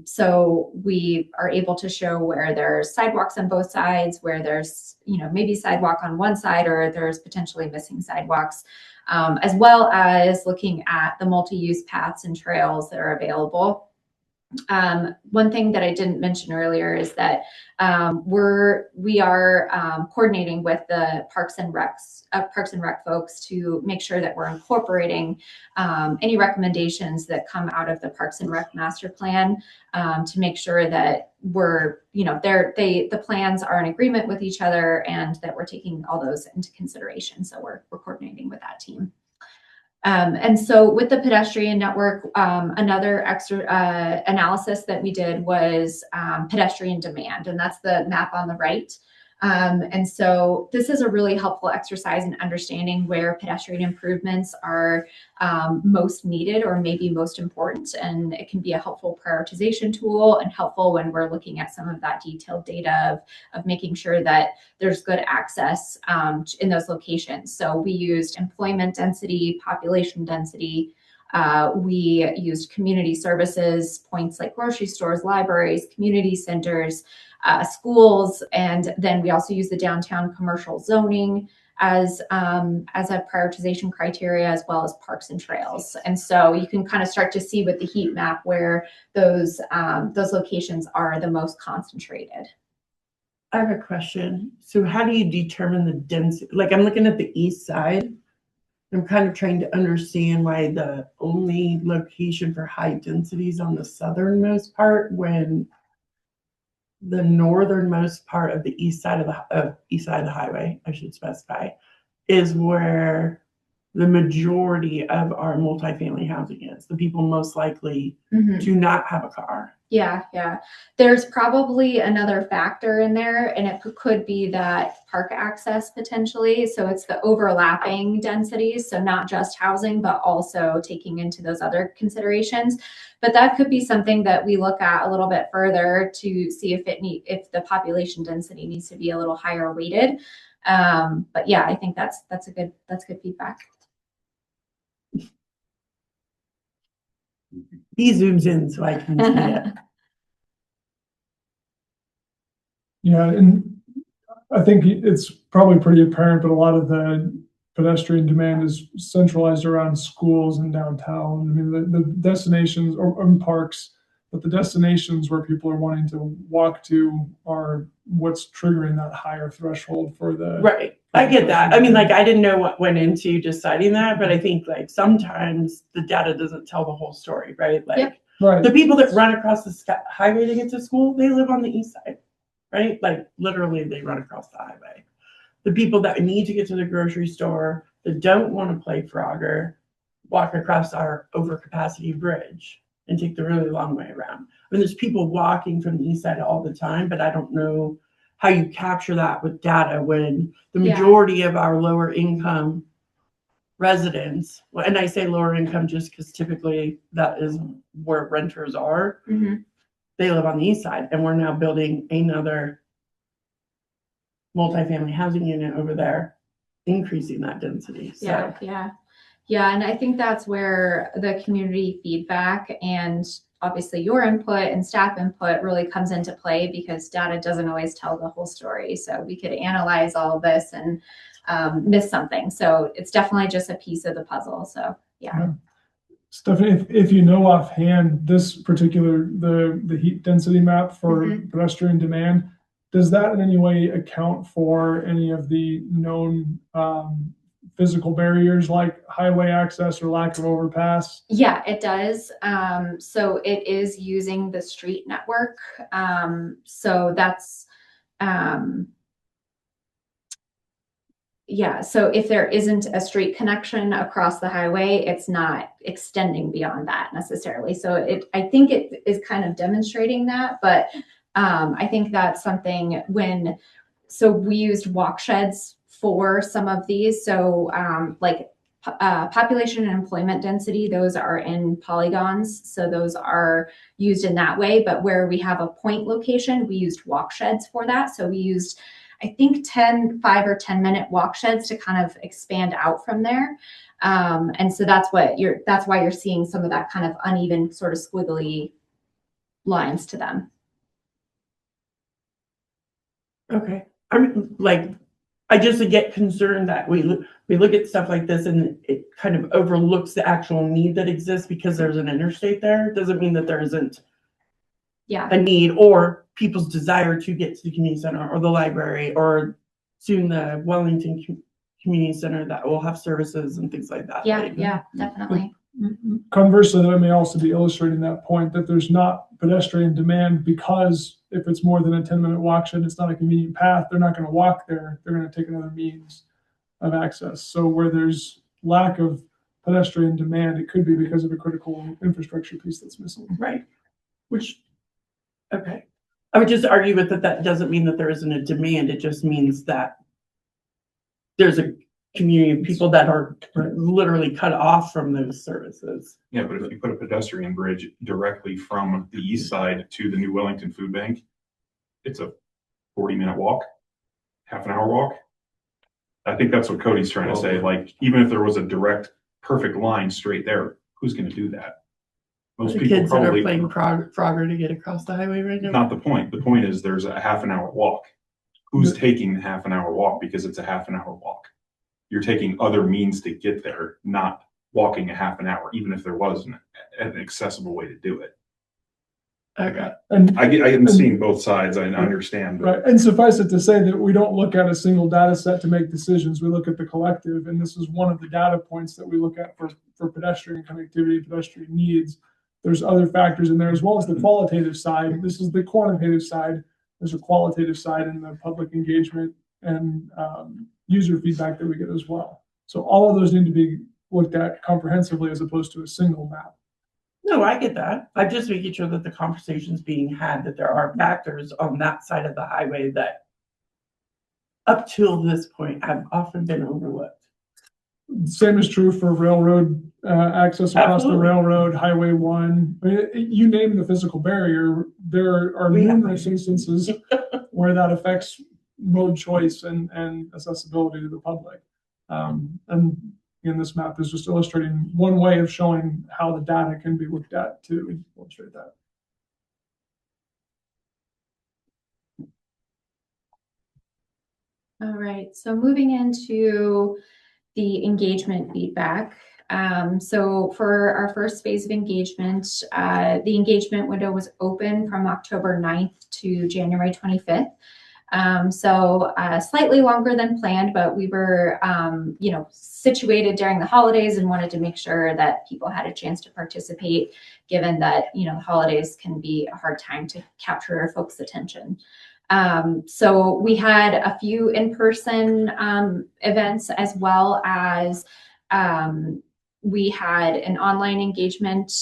So we are able to show where there's sidewalks on both sides, where there's maybe sidewalk on one side or there's potentially missing sidewalks, as well as looking at the multi-use paths and trails that are available. One thing that I didn't mention earlier is that we are coordinating with the Parks and Rec folks to make sure that we're incorporating any recommendations that come out of the Parks and Rec master plan to make sure that we're the plans are in agreement with each other and that we're taking all those into consideration. So we're coordinating with that team. And so with the pedestrian network, another extra analysis that we did was pedestrian demand, and that's the map on the right. And so this is a really helpful exercise in understanding where pedestrian improvements are most needed or maybe most important. And it can be a helpful prioritization tool and helpful when we're looking at some of that detailed data of making sure that there's good access in those locations. So we used employment density, population density. We used community services, points like grocery stores, libraries, community centers, schools, and then we also use the downtown commercial zoning as a prioritization criteria, as well as parks and trails. And so you can kind of start to see with the heat map where those locations are the most concentrated. I have a question. So how do you determine the density? Like I'm looking at the east side. I'm kind of trying to understand why the only location for high density is on the southernmost part when the northernmost part of the east side of the highway, I should specify, is where the majority of our multifamily housing is. The people most likely do not have a car. Yeah. There's probably another factor in there, and it could be that park access potentially. So it's the overlapping densities. So not just housing, but also taking into those other considerations. But that could be something that we look at a little bit further to see if the population density needs to be a little higher weighted. But yeah, I think that's good feedback. He zooms in so I can see it. Yeah, and I think it's probably pretty apparent, but a lot of the pedestrian demand is centralized around schools and downtown. I mean, the destinations or parks, but the destinations where people are wanting to walk to are what's triggering that higher threshold for the. Right. I get that. I mean, like, I didn't know what went into deciding that, but I think like sometimes the data doesn't tell the whole story, right? Like Yep. Right. the people that run across the highway to get to school, they live on the east side, right? Like literally they run across the highway. The people that need to get to the grocery store, that don't want to play Frogger, walk across our overcapacity bridge and take the really long way around. I mean, there's people walking from the east side all the time, but I don't know how you capture that with data when the Yeah. majority of our lower income residents, and I say lower income just because typically that is where renters are, Mhm. they live on the east side, and we're now building another multifamily housing unit over there, increasing that density. So Yeah, and I think that's where the community feedback and obviously your input and staff input really comes into play, because data doesn't always tell the whole story. So we could analyze all of this and miss something. So it's definitely just a piece of the puzzle. So yeah. Stephanie, if you know offhand, this particular, the heat density map for Mhm. pedestrian demand, does that in any way account for any of the known physical barriers like highway access or lack of overpass? Yeah, it does. So it is using the street network. So that's, yeah, so if there isn't a street connection across the highway, it's not extending beyond that necessarily. So I think it is kind of demonstrating that, but I think that's something so we used walk sheds for some of these. So like population and employment density, those are in polygons. So those are used in that way. But where we have a point location, we used walk sheds for that. So we used, I think 5 or 10 minute walk sheds to kind of expand out from there. And so that's why you're seeing some of that kind of uneven sort of squiggly lines to them. okay, I mean, like, I just get concerned that we look at stuff like this and it kind of overlooks the actual need that exists because there's an interstate there. Doesn't mean that there isn't a need or people's desire to get to the community center or the library or soon the Wellington Community Center that will have services and things like that. Yeah, definitely. Conversely, that may also be illustrating that point that there's not pedestrian demand, because if it's more than a 10-minute walk shed, it's not a convenient path. They're not going to walk there. They're going to take another means of access. So where there's lack of pedestrian demand, it could be because of a critical infrastructure piece that's missing. Right. Which, okay. I would just argue with that doesn't mean that there isn't a demand. It just means that there's a community of people that are literally cut off from those services. Yeah, but if you put a pedestrian bridge directly from the east side to the new Wellington Food Bank, it's a 40-minute walk, half an hour walk. I think that's what Cody's trying to say. Like, even if there was a direct, perfect line straight there, who's going to do that? Most The people kids that are probably playing Frogger to get across the highway right now. not the point. The point is there's a half an hour walk. Who's taking the half an hour walk because it's a half an hour walk? You're taking other means to get there, not walking a half an hour, even if there was an accessible way to do it. Okay. And I am seeing both sides. I understand. But right. And suffice it to say that we don't look at a single data set to make decisions. We look at the collective, and this is one of the data points that we look at for pedestrian connectivity, pedestrian needs. There's other factors in there as well as the qualitative side. This is the quantitative side. There's a qualitative side in the public engagement and user feedback that we get as well. So all of those need to be looked at comprehensively as opposed to a single map. No, I get that. I'm just making sure that the conversation's being had, that there are factors on that side of the highway that up till this point have often been overlooked. Same is true for railroad access across Absolutely. the railroad, Highway 1. I mean, you name the physical barrier, there are numerous instances where that affects mode choice and accessibility to the public. And again, this map is just illustrating one way of showing how the data can be looked at to illustrate that. All right, so moving into the engagement feedback. So for our first phase of engagement, the engagement window was open from October 9th to January 25th. So slightly longer than planned, but we were, situated during the holidays and wanted to make sure that people had a chance to participate, given that, the holidays can be a hard time to capture folks' attention. So we had a few in-person events as well as we had an online engagement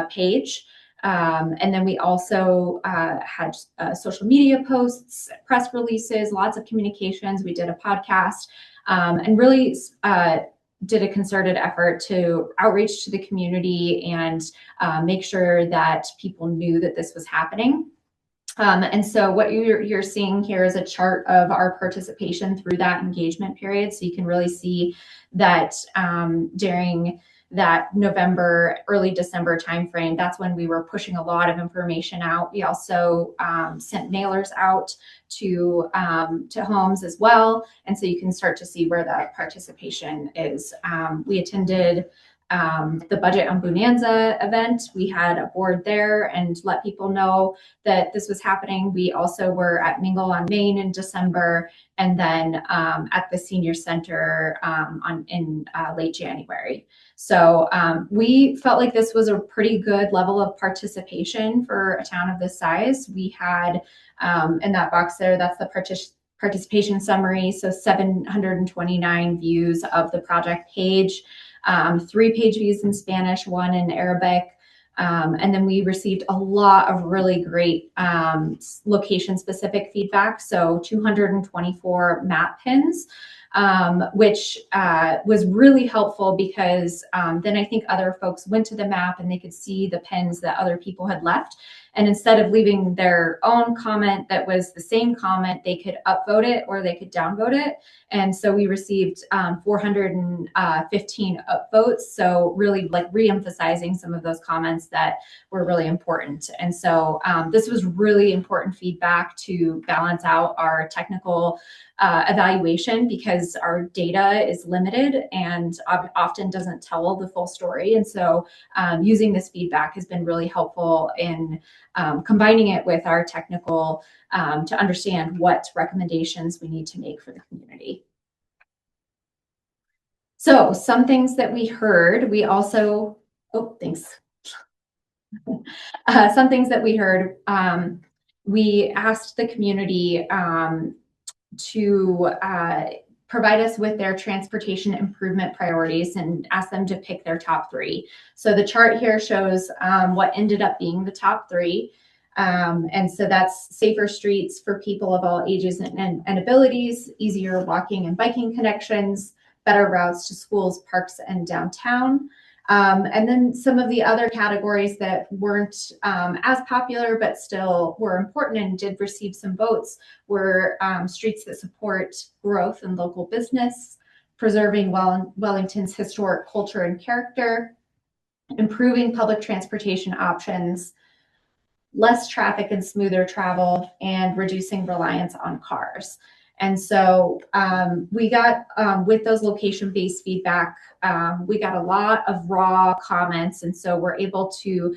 page. And then we also had social media posts, press releases, lots of communications. We did a podcast and really did a concerted effort to outreach to the community and make sure that people knew that this was happening. And so what you're seeing here is a chart of our participation through that engagement period. So you can really see that during that November, early December timeframe, that's when we were pushing a lot of information out. We also sent mailers out to homes as well. And so you can start to see where that participation is. We attended the Budget on Bonanza event. We had a board there and let people know that this was happening. We also were at Mingle on Main in December, and then at the Senior Center in late January. So we felt like this was a pretty good level of participation for a town of this size. We had in that box there, that's the participation summary. So 729 views of the project page. 3-page views in Spanish, 1 in Arabic. And then we received a lot of really great location-specific feedback. So 224 map pins, which was really helpful because then I think other folks went to the map and they could see the pins that other people had left. And instead of leaving their own comment that was the same comment, they could upvote it or they could downvote it. And so we received 415 upvotes. So really like re-emphasizing some of those comments that were really important. And so this was really important feedback to balance out our technical evaluation, because our data is limited and often doesn't tell the full story. And so using this feedback has been really helpful in combining it with our technical to understand what recommendations we need to make for the community. So some things that we heard, we also, oh, thanks. Some things that we heard, we asked the community to provide us with their transportation improvement priorities and ask them to pick their top 3. So the chart here shows what ended up being the top 3. And so that's safer streets for people of all ages and abilities, easier walking and biking connections, better routes to schools, parks, and downtown. And then some of the other categories that weren't as popular, but still were important and did receive some votes were streets that support growth and local business, preserving Wellington's historic culture and character, improving public transportation options, less traffic and smoother travel, and reducing reliance on cars. And so we got, with those location-based feedback, we got a lot of raw comments. And so we're able to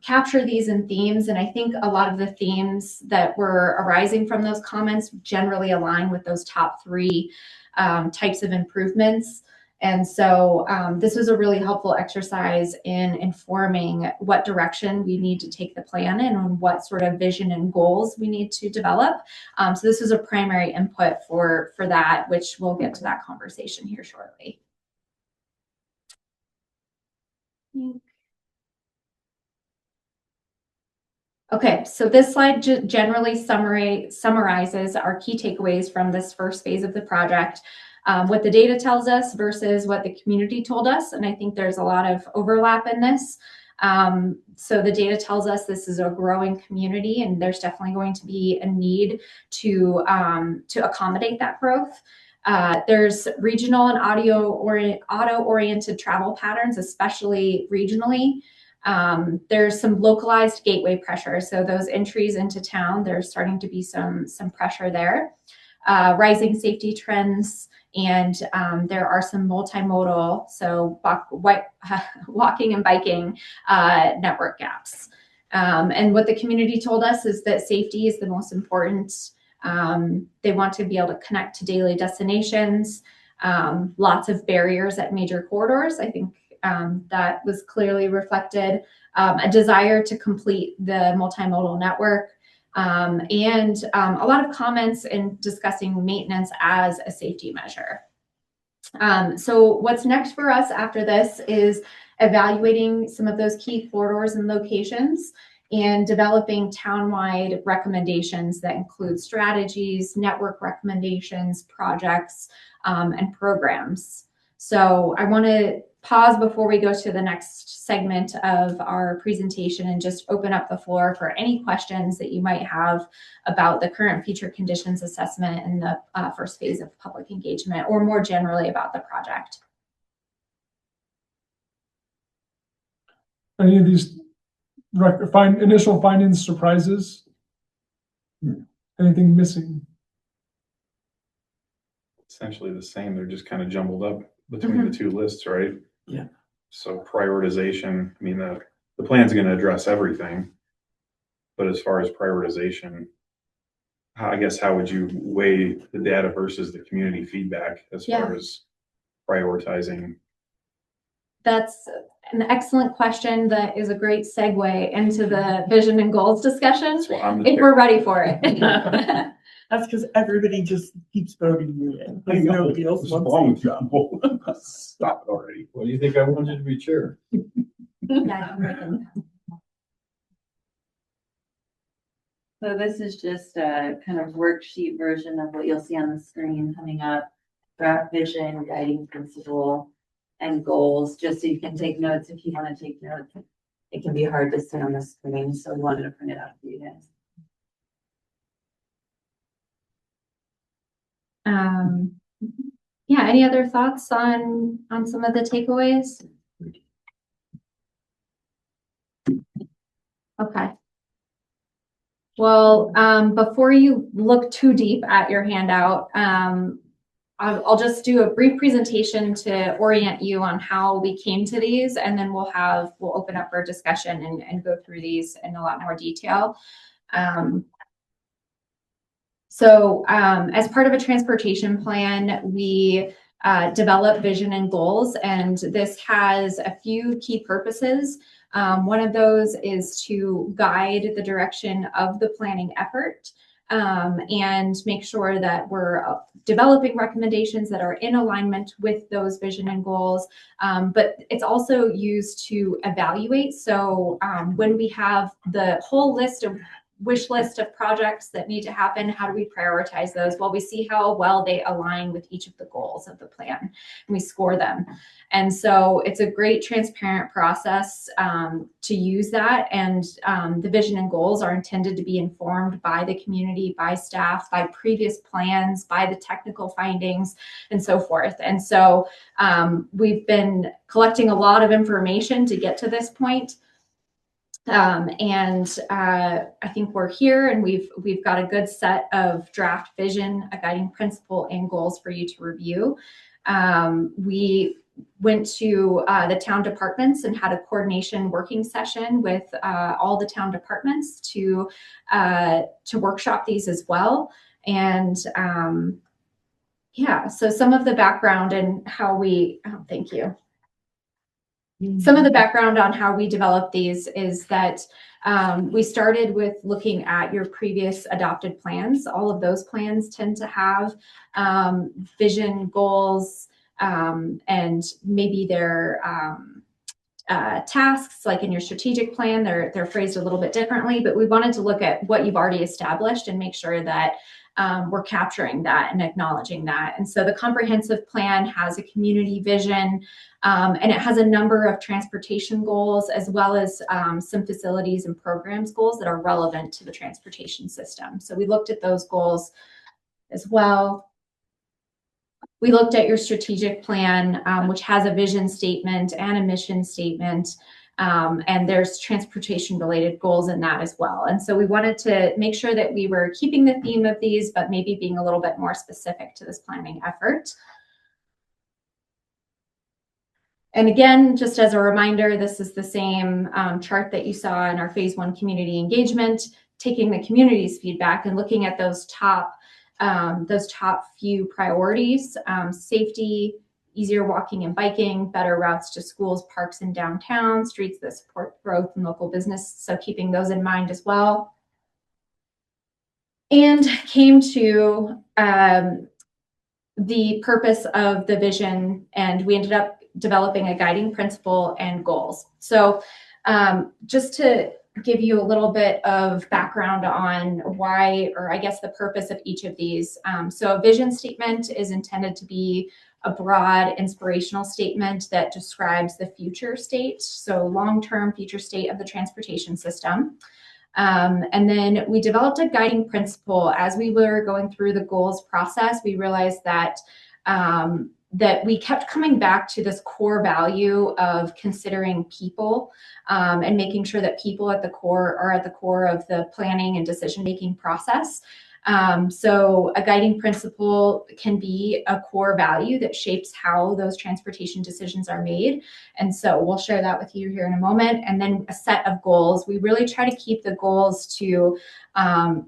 capture these in themes. And I think a lot of the themes that were arising from those comments generally align with those top 3 types of improvements. And so this was a really helpful exercise in informing what direction we need to take the plan in and what sort of vision and goals we need to develop. So this was a primary input for that, which we'll get to that conversation here shortly. Okay, so this slide generally summarizes our key takeaways from this first phase of the project. What the data tells us versus what the community told us. And I think there's a lot of overlap in this. So the data tells us this is a growing community and there's definitely going to be a need to accommodate that growth. There's regional and auto-oriented travel patterns, especially regionally. There's some localized gateway pressure. So those entries into town, there's starting to be some pressure there. Rising safety trends, and there are some multimodal, so walking and biking network gaps. And what the community told us is that safety is the most important. They want to be able to connect to daily destinations, lots of barriers at major corridors. I think that was clearly reflected, a desire to complete the multimodal network, and a lot of comments in discussing maintenance as a safety measure. So what's next for us after this is evaluating some of those key corridors and locations and developing townwide recommendations that include strategies, network recommendations, projects, and programs. So I want to pause before we go to the next segment of our presentation and just open up the floor for any questions that you might have about the current future conditions assessment and the first phase of public engagement, or more generally about the project. Any of these initial findings, surprises? Anything missing? Essentially the same. They're just kind of jumbled up between the two lists, right? Yeah. So prioritization, I mean, the plan's going to address everything. But as far as prioritization, I guess, how would you weigh the data versus the community feedback as far as prioritizing? That's an excellent question. That is a great segue into the vision and goals discussion, if we're ready for it. That's because everybody just keeps voting you in. Because nobody else What's wrong with you? Stop it already. What do you think I wanted to be chair? So this is just a kind of worksheet version of what you'll see on the screen coming up. Draft vision, guiding principle, and goals, just so you can take notes if you want to take notes. It can be hard to see on the screen, so we wanted to print it out for you guys. Yeah, any other thoughts on some of the takeaways? Okay. Well, before you look too deep at your handout, I'll just do a brief presentation to orient you on how we came to these, and then we'll open up for discussion and go through these in a lot more detail. As part of a transportation plan, we develop vision and goals, and this has a few key purposes. One of those is to guide the direction of the planning effort, and make sure that we're developing recommendations that are in alignment with those vision and goals. But it's also used to evaluate. So when we have the whole wish list of projects that need to happen, how do we prioritize those? Well, we see how well they align with each of the goals of the plan, and we score them. And so it's a great transparent process to use that. And the vision and goals are intended to be informed by the community, by staff, by previous plans, by the technical findings, and so forth. And so we've been collecting a lot of information to get to this point. I think we're here, and we've got a good set of draft vision, a guiding principle, and goals for you to review. We went to the town departments and had a coordination working session with all the town departments to workshop these as well. And yeah, so some of the background and how we, thank you. Some of the background on how we developed these is that we started with looking at your previous adopted plans. All of those plans tend to have vision, goals, and maybe their tasks, like in your strategic plan, they're phrased a little bit differently, but we wanted to look at what you've already established and make sure that we're capturing that and acknowledging that. And so the comprehensive plan has a community vision, and it has a number of transportation goals, as well as some facilities and programs goals that are relevant to the transportation system. So we looked at those goals as well. We looked at your strategic plan, which has a vision statement and a mission statement. And there's transportation related goals in that as well. And so we wanted to make sure that we were keeping the theme of these, but maybe being a little bit more specific to this planning effort. And again, just as a reminder, this is the same chart that you saw in our phase 1 community engagement, taking the community's feedback and looking at those top few priorities: safety, easier walking and biking, better routes to schools, parks, and downtown, streets that support growth and local business. So keeping those in mind as well. And came to the purpose of the vision, and we ended up developing a guiding principle and goals. So just to give you a little bit of background on why, or I guess the purpose of each of these. So a vision statement is intended to be a broad inspirational statement that describes the future state, so long-term future state of the transportation system. And then we developed a guiding principle. As we were going through the goals process, we realized that that we kept coming back to this core value of considering people and making sure that people are at the core of the planning and decision-making process. So a guiding principle can be a core value that shapes how those transportation decisions are made. And so we'll share that with you here in a moment. And then a set of goals. We really try to keep the goals to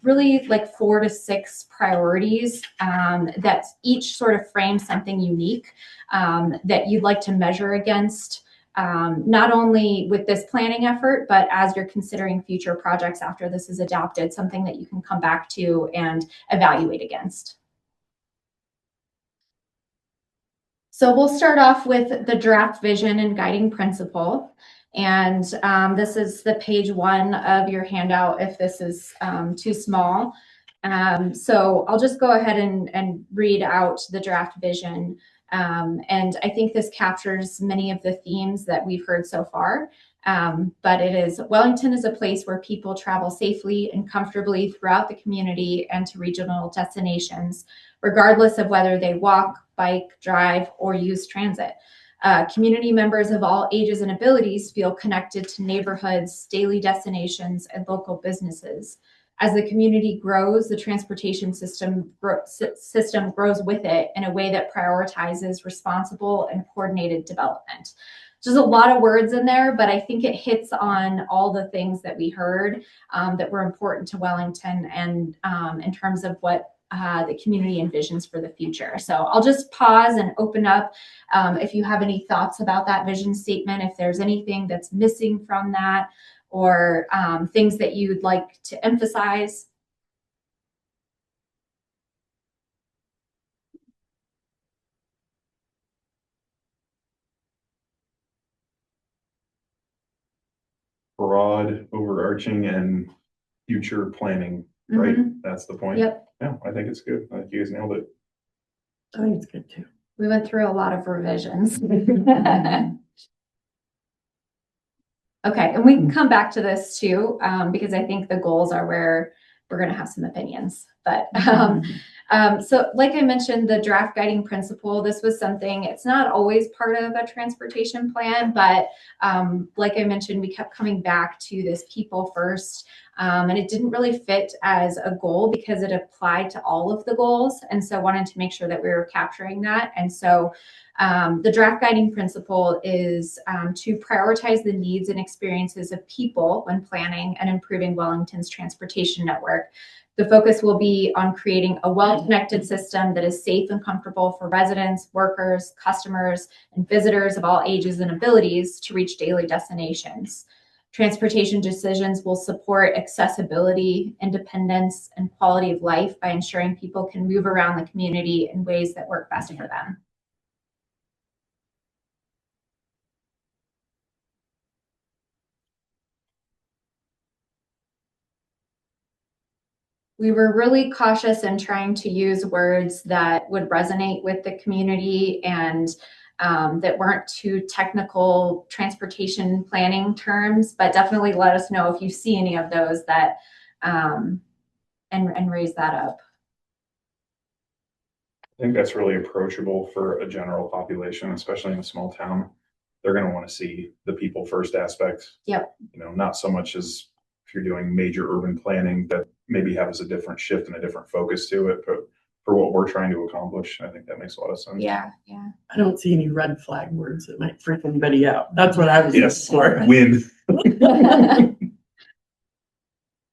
really like 4 to 6 priorities that each sort of frame something unique that you'd like to measure against. Not only with this planning effort, but as you're considering future projects after this is adopted, something that you can come back to and evaluate against. So we'll start off with the draft vision and guiding principle. And this is the page 1 of your handout if this is too small. So I'll just go ahead and read out the draft vision. And I think this captures many of the themes that we've heard so far. But it is, Wellington is a place where people travel safely and comfortably throughout the community and to regional destinations, regardless of whether they walk, bike, drive, or use transit. Community members of all ages and abilities feel connected to neighborhoods, daily destinations, and local businesses. As the community grows, the transportation system grows with it in a way that prioritizes responsible and coordinated development. There's a lot of words in there, but I think it hits on all the things that we heard that were important to Wellington and in terms of what the community envisions for the future. So I'll just pause and open up if you have any thoughts about that vision statement, if there's anything that's missing from that, or things that you'd like to emphasize. Broad, overarching, and future planning, right? That's the point. Yep. Yeah, I think it's good. I think you guys nailed it. I think it's good too. We went through a lot of revisions. Okay, and we can come back to this too, because I think the goals are where we're going to have some opinions. But so like I mentioned, the draft guiding principle, this was something, it's not always part of a transportation plan, but like I mentioned, we kept coming back to this people first. And it didn't really fit as a goal because it applied to all of the goals. And so wanted to make sure that we were capturing that. And so the draft guiding principle is to prioritize the needs and experiences of people when planning and improving Wellington's transportation network. The focus will be on creating a well-connected system that is safe and comfortable for residents, workers, customers, and visitors of all ages and abilities to reach daily destinations. Transportation decisions will support accessibility, independence, and quality of life by ensuring people can move around the community in ways that work best for them. We were really cautious in trying to use words that would resonate with the community and that weren't too technical transportation planning terms, but definitely let us know if you see any of those that and raise that up. I think that's really approachable for a general population, especially in a small town. They're going to want to see the people first aspect. Yep. You know, not so much as if you're doing major urban planning that maybe has a different shift and a different focus to it, but for what we're trying to accomplish, I think that makes a lot of sense. Yeah, yeah. I don't see any red flag words that might freak anybody out. That's what I was Yes, looking for. win.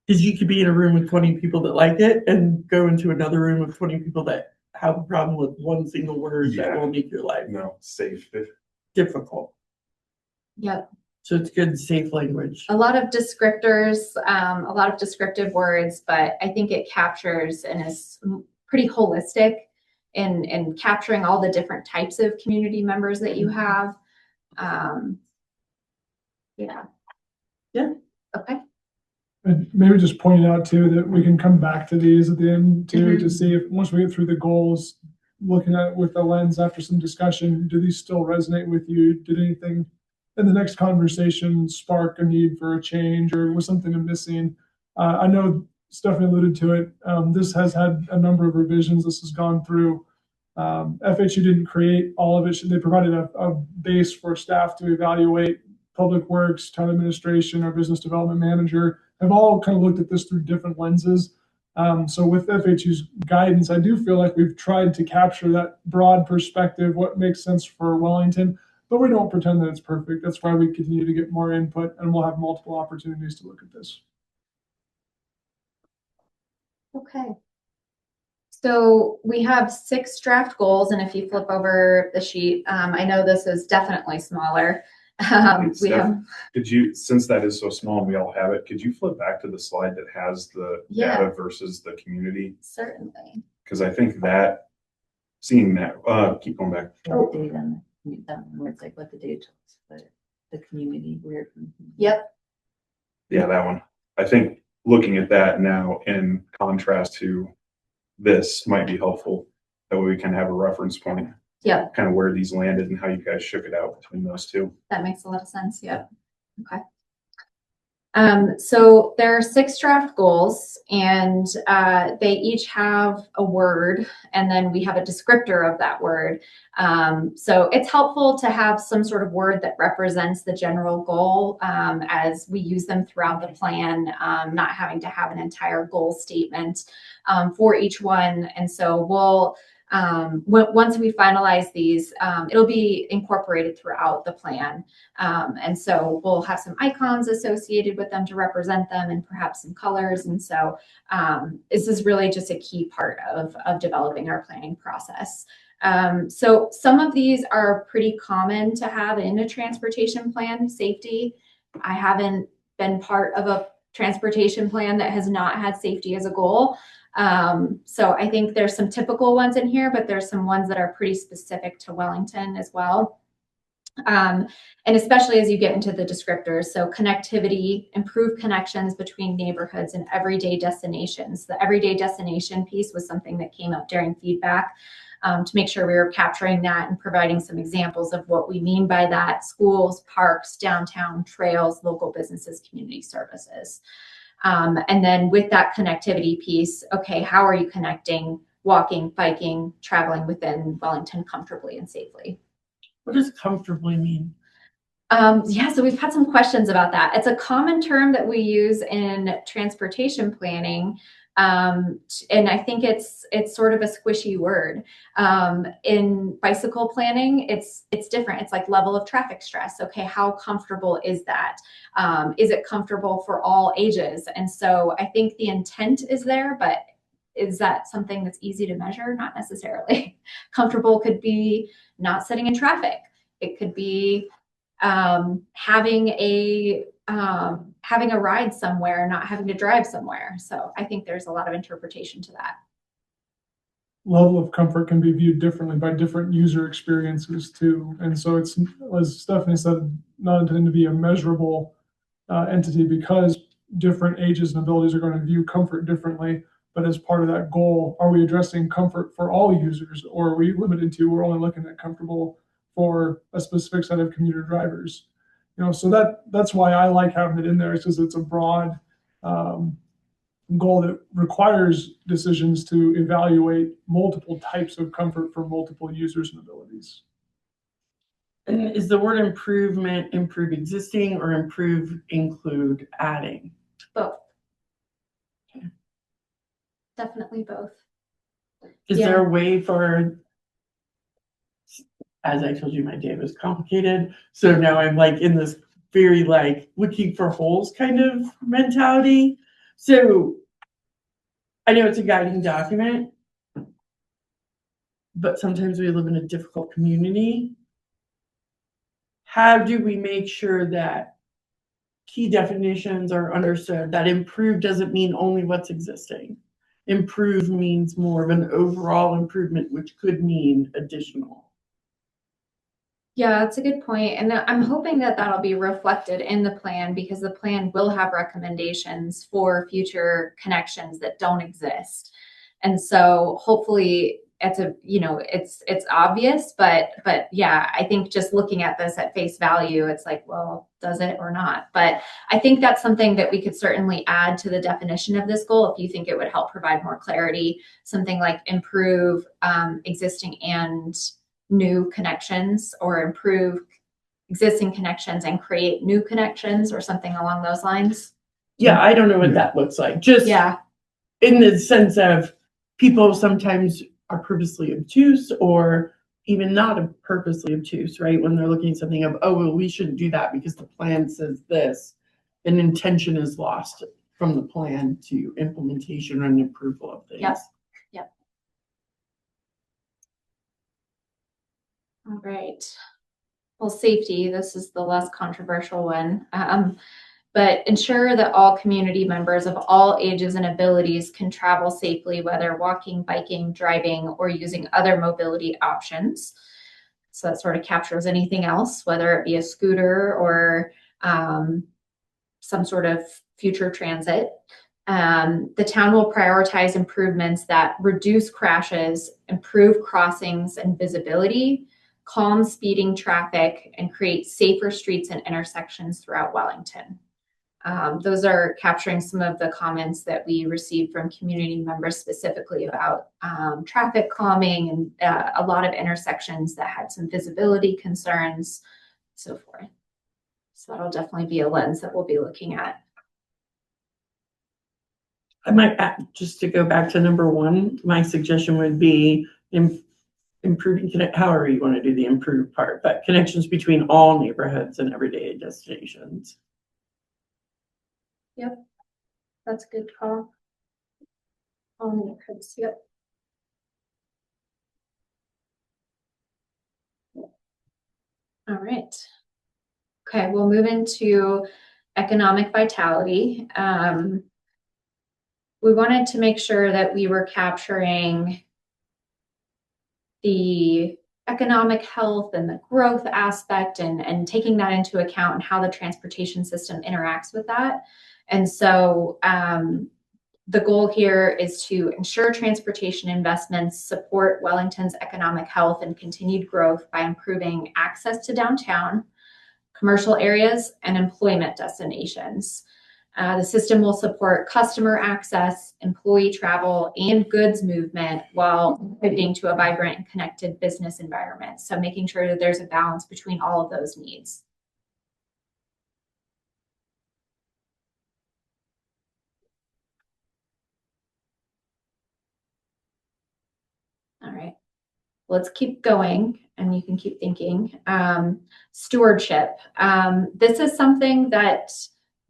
Because you could be in a room with 20 people that like it and go into another room with 20 people that have a problem with one single word that will make your life safe. difficult. Yep. So it's good, safe language. A lot of descriptors, a lot of descriptive words, but I think it captures and is pretty holistic in capturing all the different types of community members that you have. Yeah. Yeah. Okay. And maybe just pointing out too, that we can come back to these at the end too, to see if, once we get through the goals, looking at it with the lens after some discussion, do these still resonate with you? Did anything in the next conversation spark a need for a change, or was something missing? I know Stephanie alluded to it. This has had a number of revisions. This has gone through. FHU didn't create all of it. They provided a base for staff to evaluate. Public Works, Town Administration, our Business Development Manager have all kind of looked at this through different lenses. So with FHU's guidance, I do feel like we've tried to capture that broad perspective, what makes sense for Wellington, but we don't pretend that it's perfect. That's why we continue to get more input, and we'll have multiple opportunities to look at this. Okay. So we have 6 draft goals, and if you flip over the sheet, I know this is definitely smaller. Could you, since that is so small and we all have it, could you flip back to the slide that has the data versus the community? Certainly. Because I think that, seeing that, keep going back. The data, where it's like what the data tells, but the community, where. Yep. Yeah, that one. I think looking at that now in contrast to this might be helpful. That way we can have a reference point. Yep. Kind of where these landed and how you guys shook it out between those two. That makes a lot of sense. Yep. Okay. So there are 6 draft goals, and they each have a word, and then we have a descriptor of that word. So it's helpful to have some sort of word that represents the general goal as we use them throughout the plan, not having to have an entire goal statement for each one. And so we'll once we finalize these, it'll be incorporated throughout the plan. And so we'll have some icons associated with them to represent them, and perhaps some colors. And so this is really just a key part of developing our planning process. So some of these are pretty common to have in a transportation plan. Safety. I haven't been part of a transportation plan that has not had safety as a goal. So I think there's some typical ones in here, but there's some ones that are pretty specific to Wellington as well. And especially as you get into the descriptors. So connectivity, improve connections between neighborhoods and everyday destinations. The everyday destination piece was something that came up during feedback, to make sure we were capturing that and providing some examples of what we mean by that: schools, parks, downtown, trails, local businesses, community services. And then with that connectivity piece, okay, how are you connecting, walking, biking, traveling within Wellington comfortably and safely? What does comfortably mean? Yeah, so we've had some questions about that. It's a common term that we use in transportation planning. And I think it's sort of a squishy word. In bicycle planning, it's different. It's like level of traffic stress. Okay, how comfortable is that? Is it comfortable for all ages? And so I think the intent is there, but is that something that's easy to measure? Not necessarily. Comfortable could be not sitting in traffic. It could be having a ride somewhere, not having to drive somewhere. So I think there's a lot of interpretation to that. Level of comfort can be viewed differently by different user experiences too. And so it's, as Stephanie said, not intended to be a measurable entity, because different ages and abilities are going to view comfort differently. But as part of that goal, are we addressing comfort for all users, or are we limited to, we're only looking at comfortable for a specific set of commuter drivers? You know, so that's why I like having it in there, is because it's a broad goal that requires decisions to evaluate multiple types of comfort for multiple users and abilities. And is the word improvement improve existing, or improve include adding? Both. Okay. Definitely both. Is there a way for, as I told you, my day was complicated. So now I'm like in this very like looking for holes kind of mentality. So I know it's a guiding document, but sometimes we live in a difficult community. How do we make sure that key definitions are understood, that improve doesn't mean only what's existing? improve means more of an overall improvement, which could mean additional. Yeah, that's a good point. And I'm hoping that that'll be reflected in the plan because the plan will have recommendations for future connections that don't exist. And so hopefully it's obvious, but yeah, I think just looking at this at face value, it's like, well, does it or not? But I think that's something that we could certainly add to the definition of this goal if you think it would help provide more clarity, something like improve existing and new connections, or improve existing connections and create new connections, or something along those lines. Yeah, I don't know what that looks like. Just in the sense of people sometimes are purposely obtuse or even not purposely obtuse, right? When they're looking at something of, oh, well, we shouldn't do that because the plan says this, and intention is lost from the plan to implementation and approval of things. Yep. All right. Well, safety, this is the less controversial one. But ensure that all community members of all ages and abilities can travel safely, whether walking, biking, driving, or using other mobility options. So that sort of captures anything else, whether it be a scooter or some sort of future transit. The town will prioritize improvements that reduce crashes, improve crossings and visibility, calm speeding traffic, and create safer streets and intersections throughout Wellington. Those are capturing some of the comments that we received from community members specifically about traffic calming and a lot of intersections that had some visibility concerns, so forth. So that'll definitely be a lens that we'll be looking at. I might add, just to go back to number one, my suggestion would be improving, however you want to do the improved part, but connections between all neighborhoods and everyday destinations. Yep, that's a good call. All neighborhoods, yep. All right. Okay, we'll move into economic vitality. We wanted to make sure that we were capturing the economic health and the growth aspect and taking that into account and how the transportation system interacts with that. And so the goal here is to ensure transportation investments support Wellington's economic health and continued growth by improving access to downtown, commercial areas, and employment destinations. The system will support customer access, employee travel, and goods movement while contributing to a vibrant and connected business environment. So making sure that there's a balance between all of those needs. All right, let's keep going and you can keep thinking. Stewardship. This is something that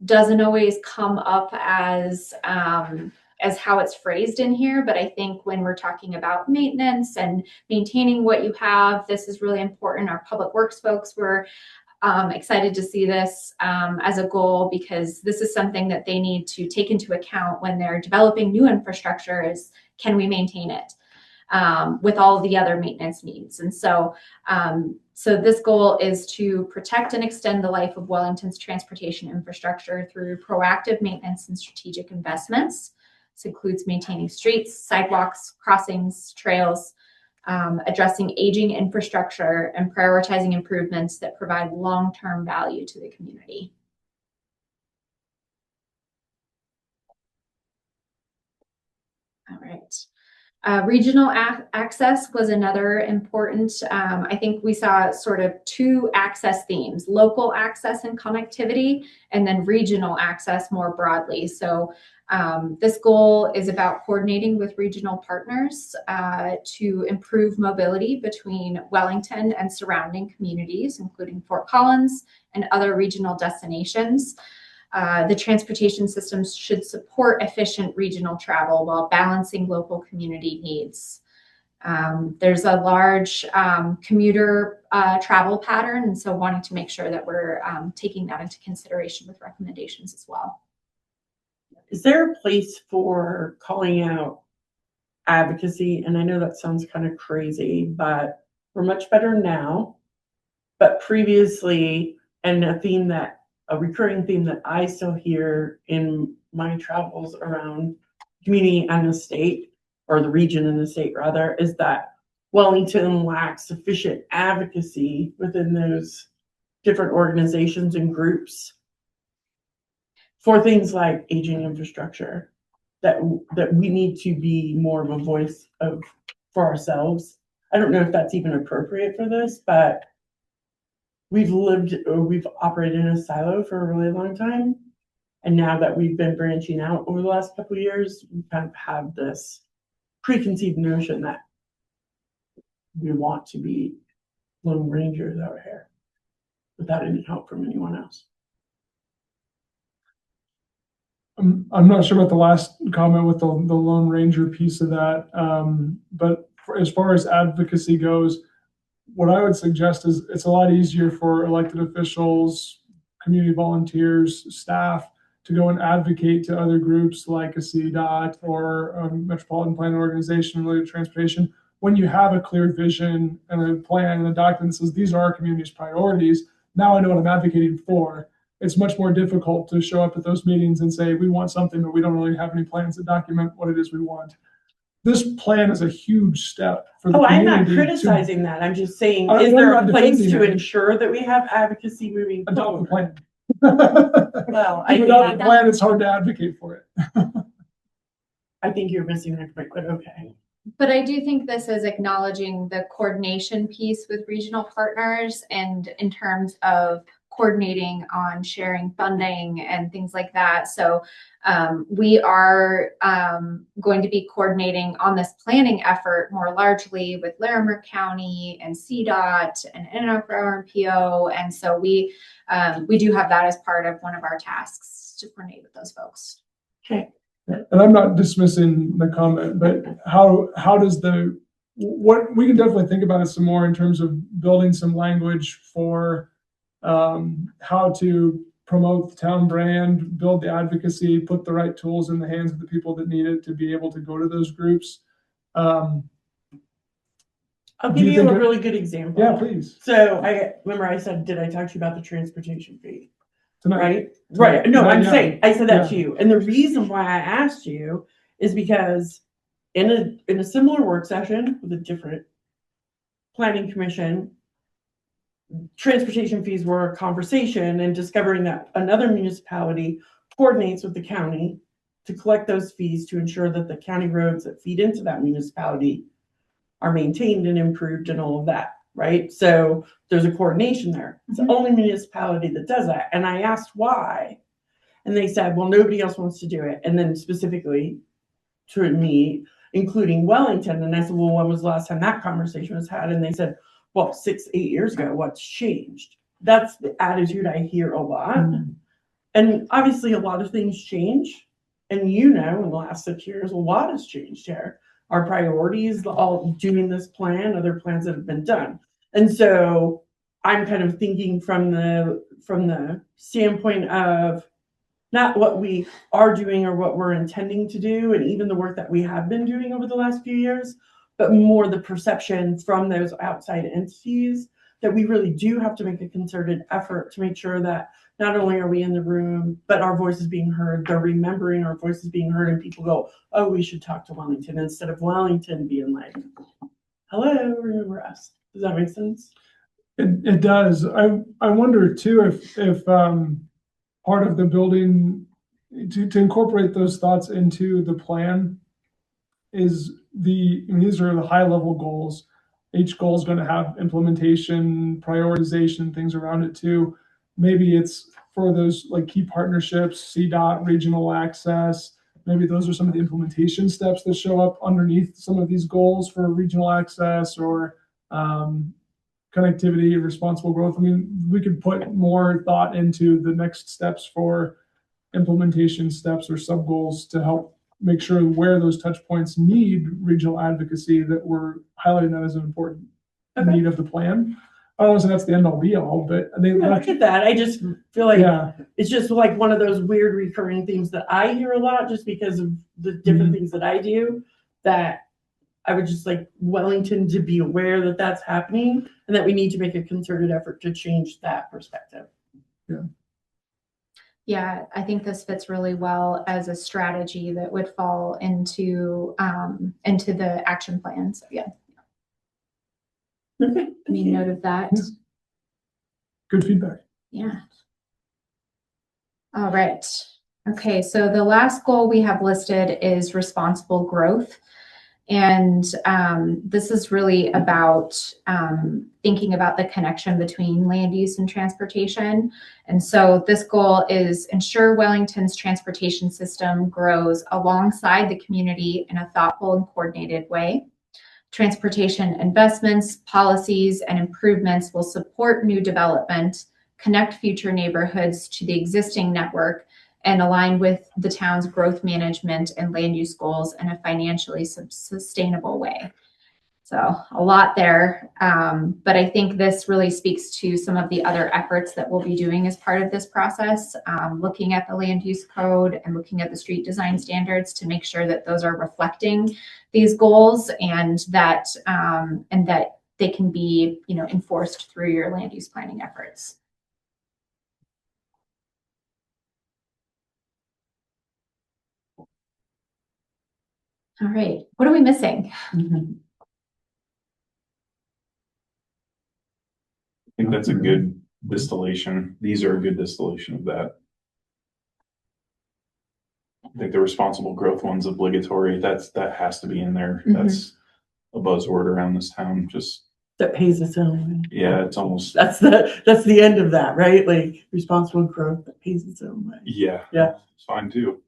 doesn't always come up as how it's phrased in here, but I think when we're talking about maintenance and maintaining what you have, this is really important. Our public works folks were excited to see this as a goal because this is something that they need to take into account when they're developing new infrastructure is, can we maintain it with all of the other maintenance needs? And so so this goal is to protect and extend the life of Wellington's transportation infrastructure through proactive maintenance and strategic investments. This includes maintaining streets, sidewalks, crossings, trails, addressing aging infrastructure, and prioritizing improvements that provide long-term value to the community. All right. Regional access was another important, I think we saw sort of two access themes, local access and connectivity, and then regional access more broadly. So this goal is about coordinating with regional partners to improve mobility between Wellington and surrounding communities, including Fort Collins and other regional destinations. The transportation systems should support efficient regional travel while balancing local community needs. There's a large commuter travel pattern, and so wanting to make sure that we're taking that into consideration with recommendations as well. Is there a place for calling out advocacy, and I know that sounds kind of crazy, but we're much better now. But previously, and a recurring theme that I still hear in my travels around community and the state, or the region and the state rather, is that Wellington lacks sufficient advocacy within those different organizations and groups for things like aging infrastructure, that we need to be more of a voice for ourselves. I don't know if that's even appropriate for this, but we've operated in a silo for a really long time. And now that we've been branching out over the last couple of years, we kind of have this preconceived notion that we want to be lone rangers out here without any help from anyone else. I'm not sure about the last comment with the Lone Ranger piece of that, but as far as advocacy goes, what I would suggest is it's a lot easier for elected officials, community volunteers, staff to go and advocate to other groups like a CDOT or a metropolitan planning organization related to transportation when you have a clear vision and a plan and a document that says these are our community's priorities. Now I know what I'm advocating for. It's much more difficult to show up at those meetings and say we want something, but we don't really have any plans that document what it is we want. This plan is a huge step for the community. I'm not criticizing that. I'm just saying, I'm is there not a place defending to it. ensure that we have advocacy moving Adopt the forward? plan. Well, Without the plan, it's hard to advocate for it. I think you're missing that point, but okay. But I do think this is acknowledging the coordination piece with regional partners, and in terms of coordinating on sharing funding and things like that. So we are going to be coordinating on this planning effort more largely with Larimer County and CDOT and NRMPO. And so we do have that as part of one of our tasks to coordinate with those folks. Okay. And I'm not dismissing the comment, but how does what we can definitely think about it some more in terms of building some language for how to promote the town brand, build the advocacy, put the right tools in the hands of the people that need it to be able to go to those groups. I'll give you a really good example. Yeah, please. So I said, did I talk to you about the transportation fee? Tonight. Right. No, I'm Yeah. saying, I said that Yeah. to you. And the reason why I asked you is because in a similar work session with a different planning commission, transportation fees were a conversation, and discovering that another municipality coordinates with the county to collect those fees to ensure that the county roads that feed into that municipality are maintained and improved and all of that, right? So there's a coordination there. It's the only municipality that does that. And I asked why, and they said, well, nobody else wants to do it. And then specifically to me, including Wellington. And I said, well, when was the last time that conversation was had? And they said, well, 6-8 years ago. What's changed? That's the attitude I hear a lot. And obviously a lot of things change. And in the last 6 years, a lot has changed here. Our priorities, all doing this plan, other plans that have been done. And so I'm kind of thinking from the standpoint of not what we are doing or what we're intending to do, and even the work that we have been doing over the last few years, but more the perception from those outside entities that we really do have to make a concerted effort to make sure that not only are we in the room, but our voice is being heard. They're remembering our voice is being heard, and people go, oh, we should talk to Wellington, instead of Wellington being like, hello, remember us. Does that make sense? It does. I wonder too if part of the building to incorporate those thoughts into the plan is these are the high level goals. Each goal is going to have implementation, prioritization, things around it too. Maybe it's for those like key partnerships, CDOT, regional access. Maybe those are some of the implementation steps that show up underneath some of these goals for regional access or connectivity, responsible growth. I mean, we could put more thought into the next steps for implementation steps or sub goals to help make sure where those touch points need regional advocacy, that we're highlighting that as an important need of the plan. I don't know if that's the end all be all, but I think look at that. I just feel like it's just like one of those weird recurring themes that I hear a lot just because of the different things that I do, that I would just like Wellington to be aware that that's happening and that we need to make a concerted effort to change that perspective. Yeah, I think this fits really well as a strategy that would fall into the action plan. So yeah, Okay. I mean, note of that. Yeah. Good feedback. Yeah. All right. Okay, so the last goal we have listed is responsible growth. And this is really about thinking about the connection between land use and transportation. And so this goal is ensure Wellington's transportation system grows alongside the community in a thoughtful and coordinated way. Transportation investments, policies, and improvements will support new development, connect future neighborhoods to the existing network, and align with the town's growth management and land use goals in a financially sustainable way. So a lot there, but I think this really speaks to some of the other efforts that we'll be doing as part of this process, looking at the land use code and looking at the street design standards to make sure that those are reflecting these goals and that they can be, enforced through your land use planning efforts. All right, what are we missing? I think that's a good distillation. These are a good distillation of that. I think the responsible growth one's obligatory. That has to be in there. Mhm. That's a buzzword around this town. Just That pays its own way. yeah, it's almost That's the end of that, right? Like responsible growth that pays its own way. yeah. Yeah. It's fine too.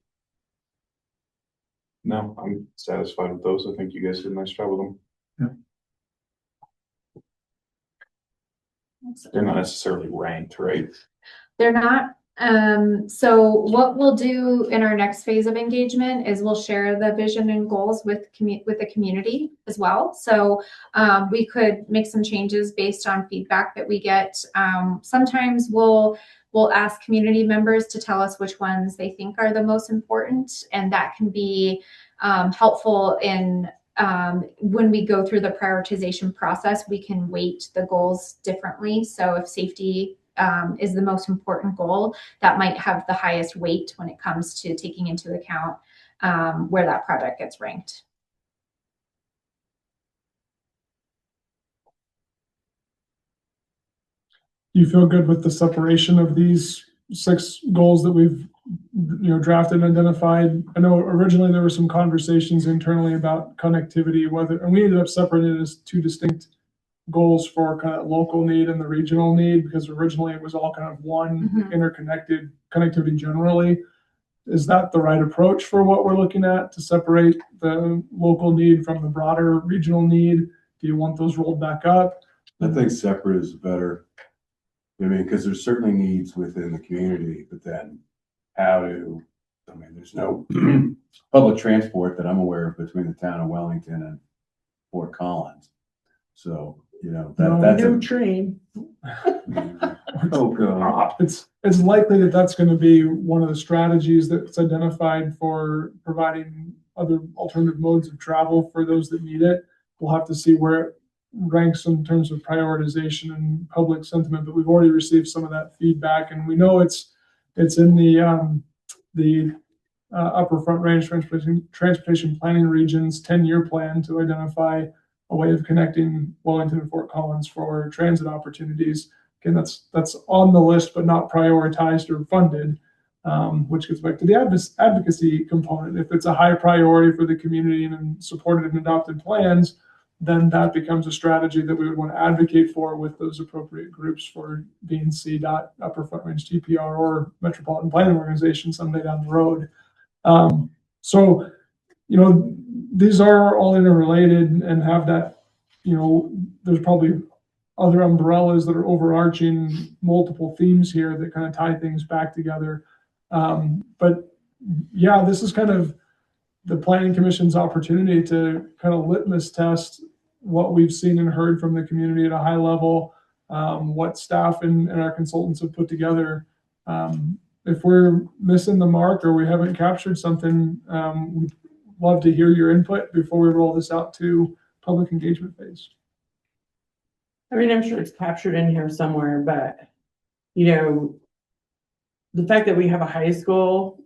No, I'm satisfied with those. I think you guys did a nice job with them. They're not necessarily ranked, right? They're not. So what we'll do in our next phase of engagement is we'll share the vision and goals with the community as well. So we could make some changes based on feedback that we get. Sometimes we'll ask community members to tell us which ones they think are the most important, and that can be helpful in when we go through the prioritization process. We can weight the goals differently. So if safety is the most important goal, that might have the highest weight when it comes to taking into account where that project gets ranked. You feel good with the separation of these 6 goals that we've drafted and identified? I know originally there were some conversations internally about connectivity, and we ended up separating it as 2 distinct goals for kind of local need and the regional need, because originally it was all kind of one interconnected connectivity generally. Is that the right approach for what we're looking at, to separate the local need from the broader regional need? Do you want those rolled back up? I think separate is better. I mean, because there's certainly needs within the community, but then there's no public transport that I'm aware of between the town of Wellington and Fort Collins. So, that's No a train. oh god. It's likely that's going to be one of the strategies that's identified for providing other alternative modes of travel for those that need it. We'll have to see where it ranks in terms of prioritization and public sentiment, but we've already received some of that feedback, and we know it's in the upper Front Range transportation planning region's 10-year plan to identify a way of connecting Wellington and Fort Collins for transit opportunities. Again, that's on the list, but not prioritized or funded, which gets back to the advocacy component. If it's a high priority for the community and supported and adopted plans, then that becomes a strategy that we would want to advocate for with those appropriate groups for BNC, Upper Front Range TPR, or Metropolitan Planning Organization someday down the road. So, these are all interrelated and have that, there's probably other umbrellas that are overarching multiple themes here that kind of tie things back together. But yeah, this is kind of the Planning Commission's opportunity to kind of litmus test what we've seen and heard from the community at a high level, what staff and our consultants have put together. If we're missing the mark or we haven't captured something, love to hear your input before we roll this out to public engagement phase. I mean, I'm sure it's captured in here somewhere, but, you know, the fact that we have a high school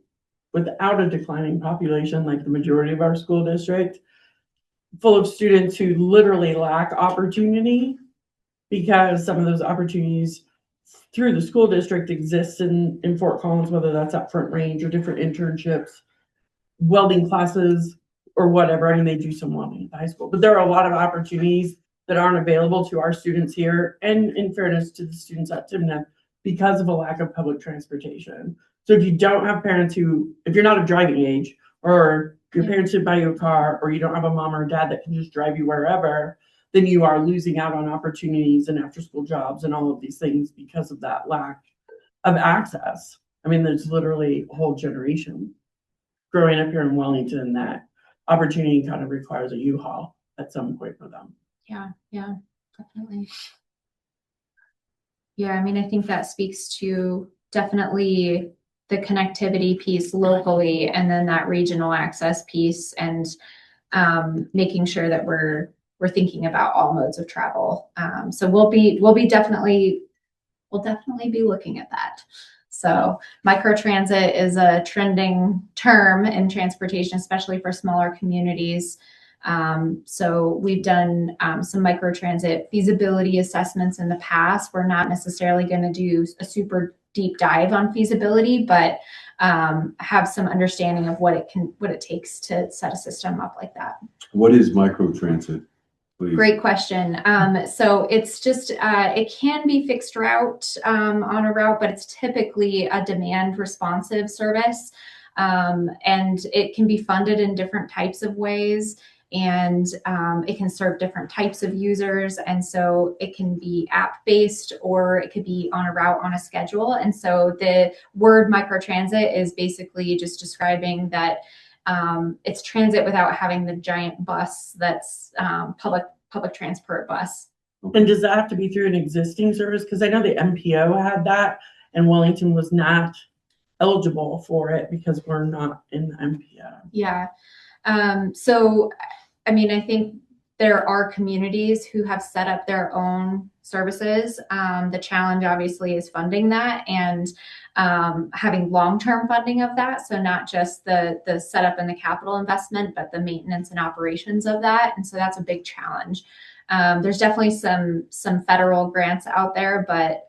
without a declining population, like the majority of our school district, full of students who literally lack opportunity because some of those opportunities through the school district exist in Fort Collins, whether that's at Front Range or different internships, welding classes or whatever. I mean, they do some welding at the high school, but there are a lot of opportunities that aren't available to our students here, and in fairness to the students at Timna, because of a lack of public transportation. So if you don't have parents who, if you're not of driving age, or your parents didn't buy you a car, or you don't have a mom or a dad that can just drive you wherever, then you are losing out on opportunities and after school jobs and all of these things because of that lack of access. I mean, there's literally a whole generation growing up here in Wellington that opportunity kind of requires a U-Haul at some point for them. Yeah, definitely. Yeah, I mean, I think that speaks to definitely the connectivity piece locally, and then that regional access piece, and making sure that we're thinking about all modes of travel. So we'll definitely be looking at that. So microtransit is a trending term in transportation, especially for smaller communities. So we've done some microtransit feasibility assessments in the past. We're not necessarily going to do a super deep dive on feasibility, but have some understanding of what it takes to set a system up like that. What is microtransit? Please. Great question. So it's just, it can be fixed route on a route, but it's typically a demand responsive service. And it can be funded in different types of ways, and it can serve different types of users. And so it can be app based, or it could be on a route on a schedule. And so the word microtransit is basically just describing that it's transit without having the giant bus that's public transport bus. And does that have to be through an existing service? Because I know the MPO had that, and Wellington was not eligible for it because we're not in the MPO. Yeah. So, I mean, I think there are communities who have set up their own services. The challenge obviously is funding that, and having long-term funding of that. So not just the setup and the capital investment, but the maintenance and operations of that. And so that's a big challenge. There's definitely some federal grants out there, but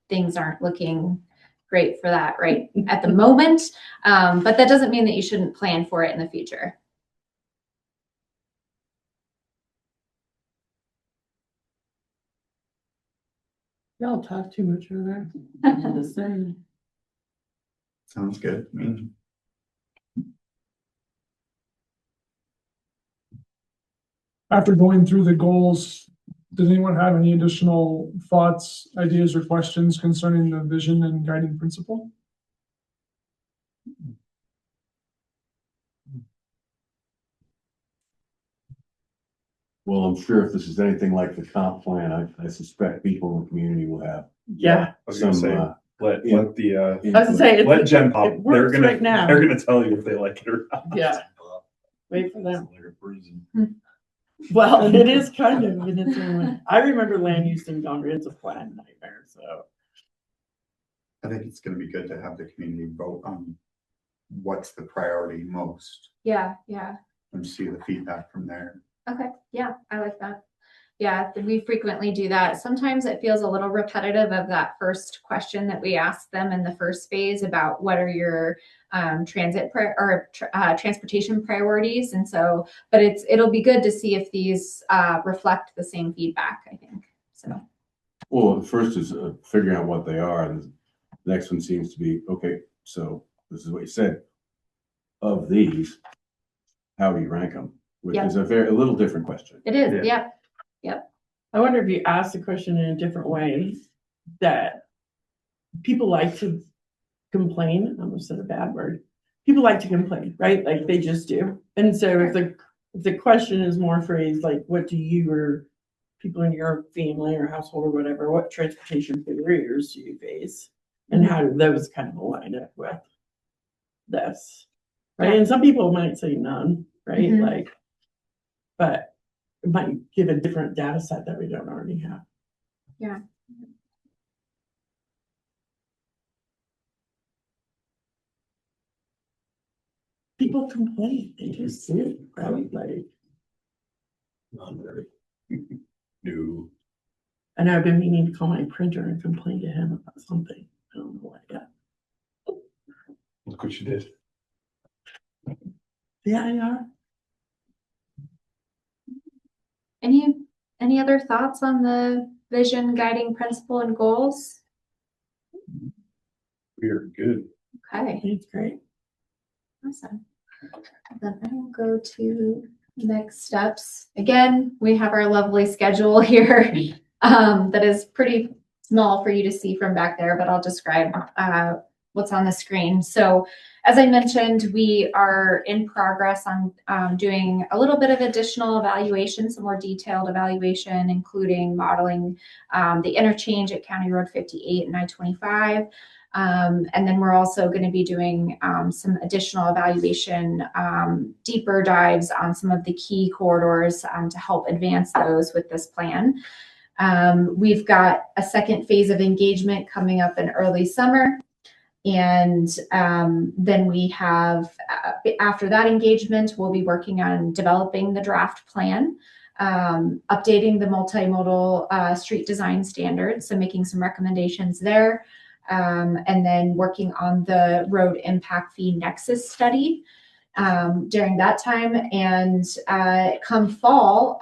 things aren't looking great for that right at the moment. But that doesn't mean that you shouldn't plan for it in the future. Y'all talk too much over there. Just saying. Sounds good. I mean, After going through the goals, does anyone have any additional thoughts, ideas, or questions concerning the vision and guiding principle? Well, I'm sure if this is anything like the comp plan, I suspect people in the community will have Yeah. I was gonna some, say, let the, I was gonna say, let Gen Pop, it works right now. they're gonna tell you if they like it or not. Yeah. Wait for them. Well, it is kind of in its own way. I remember land use in comprehensive-plan nightmare, so. I think it's gonna be good to have the community vote on what's the priority most Yeah. and see the feedback from there. Okay. Yeah, I like that. Yeah, we frequently do that. Sometimes it feels a little repetitive of that first question that we asked them in the first phase about what are your transportation priorities. And so, but it'll be good to see if these reflect the same feedback, I think. So. Well, the first is figuring out what they are. And the next one seems to be, okay, so this is what you said. Of these, how do you rank them? Which is a little different question. It is, yep. I wonder if you ask the question in a different way, that people like to complain. I almost said a bad word. People like to complain, right? Like they just do. And so if the question is more phrased like, what do you or people in your family or household or whatever, what transportation barriers do you face? And how do those kind of align up with this? right? And some people might say none, right? Mhm. Like, but it might give a different data set that we don't already have. Yeah. People complain, they just do, right? Like, Not very. No. and I've been meaning to call my printer and complain to him about something. I don't know what yet. Look what you did. Yeah, yeah. Any other thoughts on the vision, guiding principle, and goals? We are good. Okay, It's great. awesome. Then I will go to next steps. Again, we have our lovely schedule here that is pretty small for you to see from back there, but I'll describe what's on the screen. So as I mentioned, we are in progress on doing a little bit of additional evaluation, some more detailed evaluation, including modeling the interchange at County Road 58 and I-25. And then we're also going to be doing some additional evaluation, deeper dives on some of the key corridors to help advance those with this plan. We've got a second phase of engagement coming up in early summer. And then we have, after that engagement, we'll be working on developing the draft plan, updating the multimodal street design standards, so making some recommendations there, and then working on the road impact fee nexus study during that time. And come fall,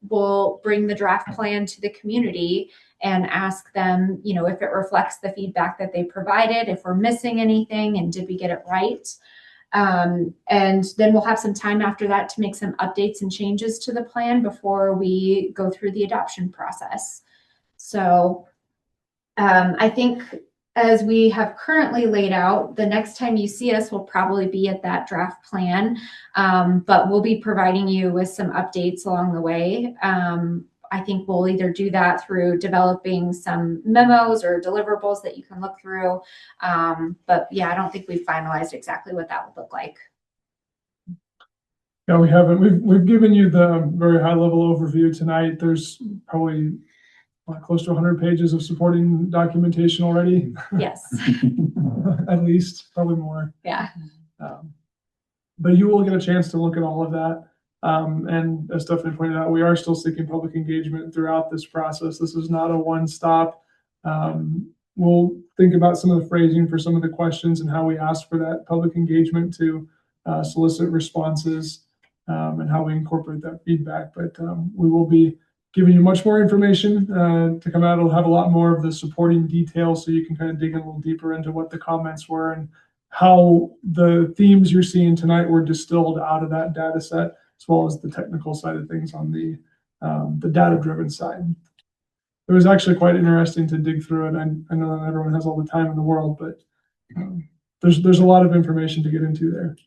we'll bring the draft plan to the community and ask them, you know, if it reflects the feedback that they provided, if we're missing anything, and did we get it right? And then we'll have some time after that to make some updates and changes to the plan before we go through the adoption process. So I think as we have currently laid out, the next time you see us will probably be at that draft plan, but we'll be providing you with some updates along the way. I think we'll either do that through developing some memos or deliverables that you can look through. But yeah, I don't think we've finalized exactly what that would look like. Yeah, we haven't. We've given you the very high level overview tonight. There's probably close to 100 pages of supporting documentation already. Yes. At least, probably more. Yeah. But you will get a chance to look at all of that. And as Stephanie pointed out, we are still seeking public engagement throughout this process. This is not a one-stop. We'll think about some of the phrasing for some of the questions and how we ask for that public engagement to solicit responses, and how we incorporate that feedback. But we will be giving you much more information to come out. It'll have a lot more of the supporting details, so you can kind of dig in a little deeper into what the comments were and how the themes you're seeing tonight were distilled out of that data set, as well as the technical side of things on the data-driven side. It was actually quite interesting to dig through it. I know that everyone has all the time in the world, but there's a lot of information to get into there.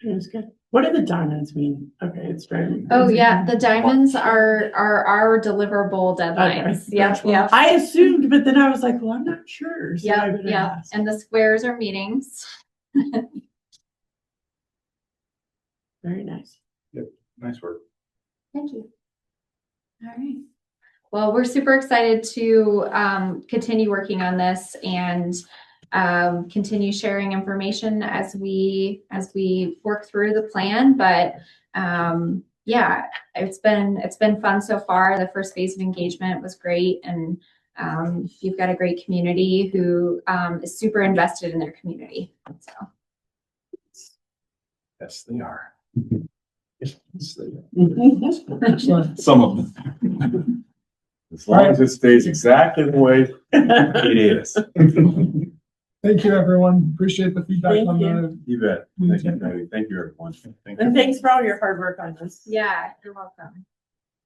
It was good. What do the diamonds mean? Okay, it's very. Oh yeah, the diamonds are our deliverable deadlines. Okay. Yep, yep. I assumed, but then I was like, well, I'm not sure. So I Yep, better yep. ask. And the squares are meetings. Very nice. Yep, nice work. Thank you. All right. Well, we're super excited to continue working on this and continue sharing information as we work through the plan. But yeah, it's been fun so far. The first phase of engagement was great, and you've got a great community who is super invested in their community. So Yes, they are. Yes, they Excellent. Some of them. As long as it stays exactly the way it is. Thank you, everyone. Appreciate the feedback Thank on you. the. You bet. Thank you, Patty. Thank you, everyone. Thank And thanks for all your hard work on this. yeah, you're welcome.